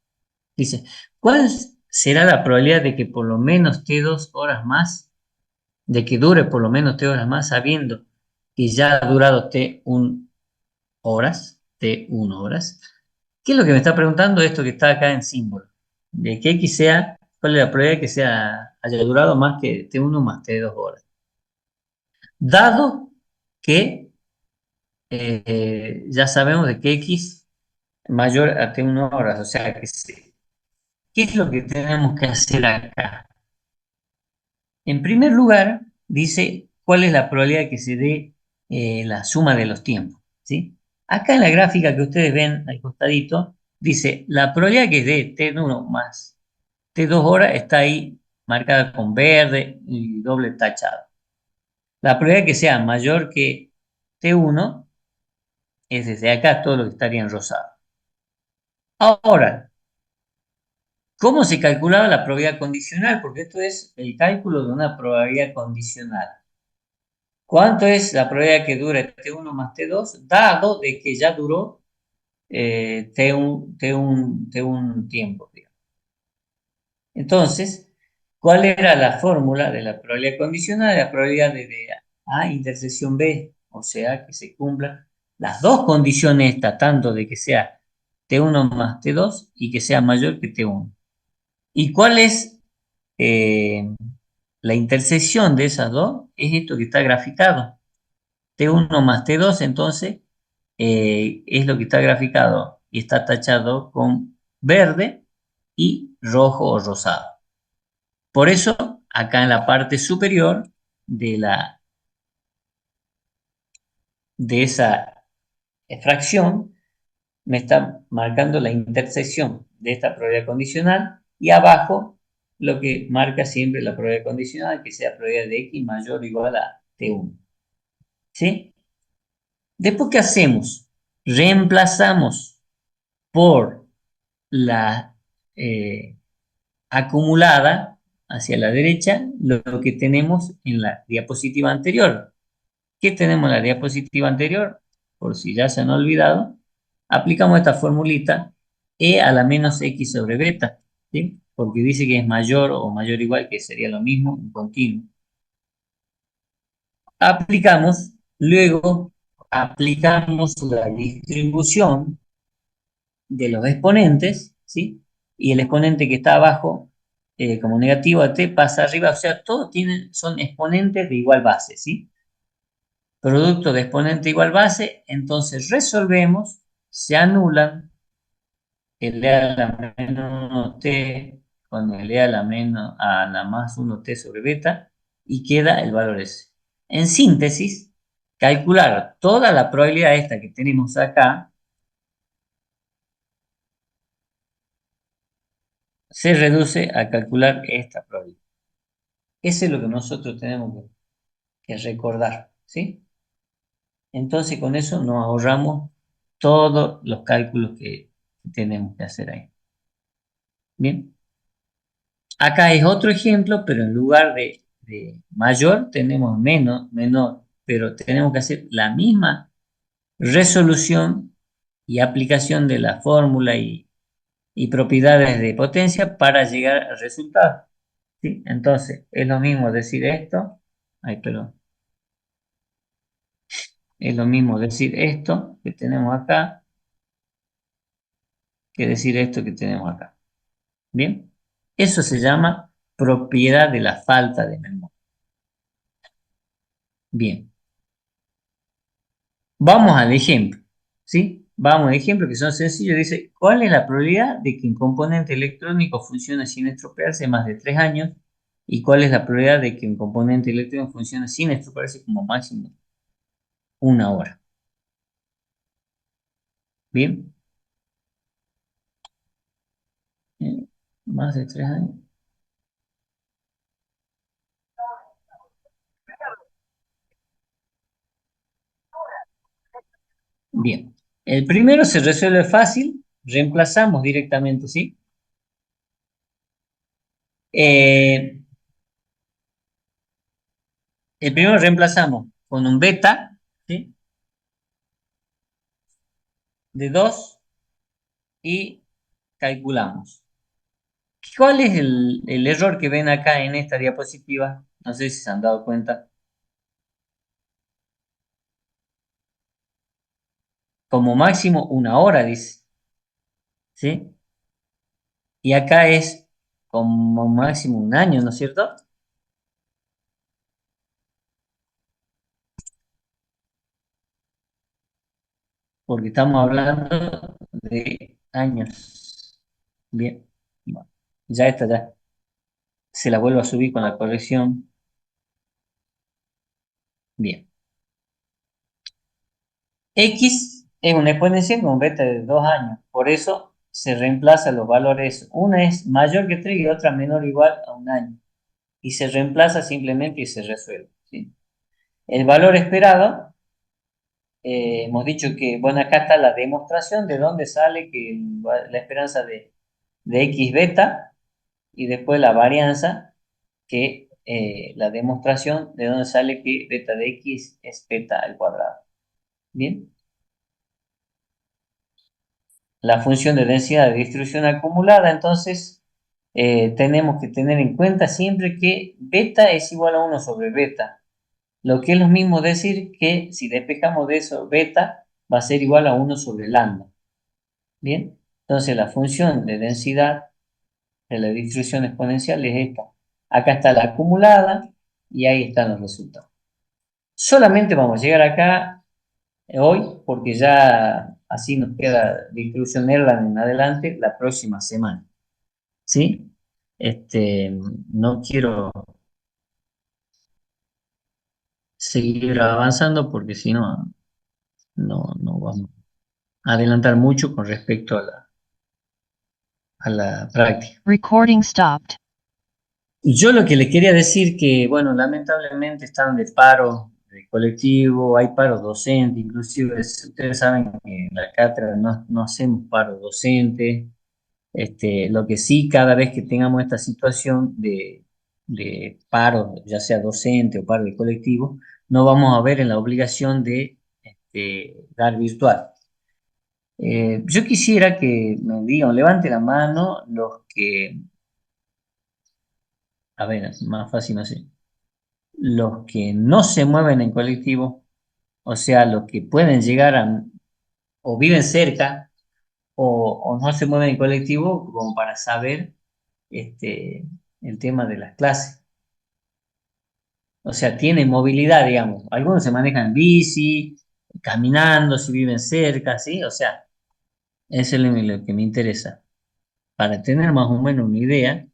Dice, ¿cuál será la probabilidad de que por lo menos T2 horas más, de que dure por lo menos T horas más, sabiendo que ya ha durado T1 horas, T1 horas? ¿Qué es lo que me está preguntando esto que está acá en símbolo? De que X sea, ¿cuál es la probabilidad de que haya durado más que T1 más T2 horas? Dado que ya sabemos de que X mayor a T1 horas, o sea que ¿qué es lo que tenemos que hacer acá? En primer lugar, dice cuál es la probabilidad de que se dé la suma de los tiempos, ¿sí? Acá en la gráfica que ustedes ven al costadito, dice la probabilidad que dé T1 más T2 horas está ahí marcada con verde y doble tachado. La probabilidad que sea mayor que T1 es desde acá todo lo que estaría en rosado. Ahora, ¿cómo se calculaba la probabilidad condicional? Porque esto es el cálculo de una probabilidad condicional. ¿Cuánto es la probabilidad que dure T1 más T2? Dado de que ya duró T1 tiempo, digamos. Entonces, ¿cuál era la fórmula de la probabilidad condicional? La probabilidad de A intersección B, o sea, que se cumplan las dos condiciones estas, tanto de que sea T1 más T2 y que sea mayor que T1. ¿Y cuál es la intersección de esas dos? Es esto que está graficado. T1 más T2, entonces, es lo que está graficado y está tachado con verde y rojo o rosado. Por eso, acá en la parte superior de esa fracción, me está marcando la intersección de esta probabilidad condicional y abajo lo que marca siempre la probabilidad condicional, que sea probabilidad de X mayor o igual a T1. ¿Sí? Después, ¿qué hacemos? Reemplazamos por la acumulada hacia la derecha lo que tenemos en la diapositiva anterior. ¿Qué tenemos en la diapositiva anterior? Por si ya se han olvidado, aplicamos esta formulita E a la menos X sobre beta, ¿sí? Porque dice que es mayor o mayor o igual, que sería lo mismo, un continuo. Luego aplicamos la distribución de los exponentes, ¿sí? Y el exponente que está abajo, como negativo a t, pasa arriba, o sea, todos son exponentes de igual base, ¿sí? Producto de exponente igual base, entonces resolvemos, se anulan el e a la menos 1t con el e a la más 1t sobre beta y queda el valor S. En síntesis, calcular toda la probabilidad esta que tenemos acá se reduce a calcular esta probabilidad. Eso es lo que nosotros tenemos que recordar, ¿sí? Entonces con eso nos ahorramos todos los cálculos que tenemos que hacer ahí. Bien. Acá es otro ejemplo, pero en lugar de mayor tenemos menor, pero tenemos que hacer la misma resolución y aplicación de la fórmula y propiedades de potencia para llegar al resultado, ¿sí? Entonces, es lo mismo decir esto, es lo mismo decir esto que tenemos acá que decir esto que tenemos acá. Bien, eso se llama propiedad de la falta de memoria. Bien, vamos al ejemplo, ¿sí? Vamos, ejemplos que son sencillos. Dice, ¿cuál es la probabilidad de que un componente electrónico funcione sin estropearse más de 3 años? ¿Y cuál es la probabilidad de que un componente electrónico funcione sin estropearse como máximo 1 hora? Bien. Más de 3 años. Bien. El primero se resuelve fácil. Reemplazamos directamente, ¿sí? Eh, el primero reemplazamos con un beta, ¿sí? De 2 y calculamos. ¿Cuál es el error que ven acá en esta diapositiva? No sé si se han dado cuenta. Como máximo 1 hora, dice. ¿Sí? Y acá es como máximo 1 año, ¿no es cierto? Porque estamos hablando de años. Bien. Bueno, ya está, ya. Se la vuelvo a subir con la corrección. Bien. X es una exponencial con beta de 2 años. Por eso se reemplazan los valores. Una es mayor que 3 y otra menor o igual a 1 año. Y se reemplaza simplemente y se resuelve, ¿sí? El valor esperado, hemos dicho que, bueno, acá está la demostración de dónde sale que la esperanza de X beta y después la varianza, que la demostración de dónde sale que beta de X es beta al cuadrado. Bien. La función de densidad de distribución acumulada, entonces, tenemos que tener en cuenta siempre que beta es igual a 1 sobre beta. Lo que es lo mismo decir que si despejamos de eso beta va a ser igual a 1 sobre lambda. Bien, entonces la función de densidad de la distribución exponencial es esta. Acá está la acumulada y ahí están los resultados. Solamente vamos a llegar acá hoy porque ya así nos queda distribución Erlang en adelante la próxima semana. ¿Sí? No quiero seguir avanzando porque si no, no vamos a adelantar mucho con respecto a la práctica. Recording stopped. Yo lo que le quería decir que, bueno, lamentablemente están de paro de colectivo, hay paro docente, inclusive ustedes saben que en la cátedra no hacemos paro docente. Lo que sí, cada vez que tengamos esta situación de paro, ya sea docente o paro de colectivo, no vamos a ver en la obligación de dar virtual. Yo quisiera que me digan, levante la mano los que, a ver, más fácil no sé, los que no se mueven en colectivo, o sea, los que pueden llegar a, o viven cerca, o no se mueven en colectivo, como para saber el tema de las clases. O sea, tienen movilidad, digamos. Algunos se manejan en bici, caminando, si viven cerca, ¿sí? O sea, eso es lo que me interesa. Para tener más o menos una idea,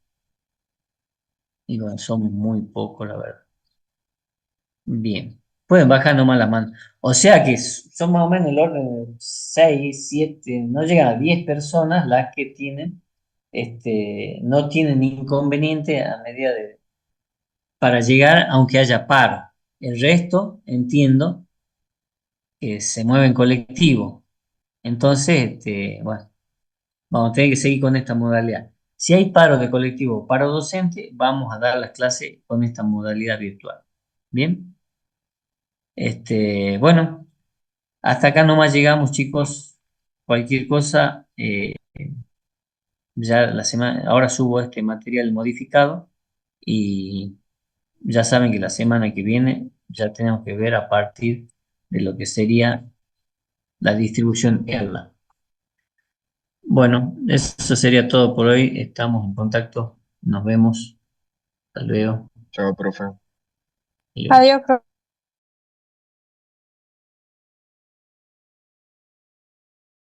y bueno, somos muy pocos, la verdad. Bien, pueden bajar nomás la mano. O sea que son más o menos el orden de 6, 7, no llegan a 10 personas las que tienen, no tienen inconveniente a medida de, para llegar aunque haya paro. El resto, entiendo, que se mueve en colectivo. Entonces, bueno, vamos a tener que seguir con esta modalidad. Si hay paro de colectivo o paro docente, vamos a dar las clases con esta modalidad virtual. Bien, bueno. Hasta acá nomás llegamos, chicos. Cualquier cosa, ya la semana, ahora subo este material modificado y ya saben que la semana que viene ya tenemos que ver a partir de lo que sería la distribución ERLA. Bueno, eso sería todo por hoy. Estamos en contacto. Nos vemos. Hasta luego. Chao, profe. Adiós. Adiós, profe.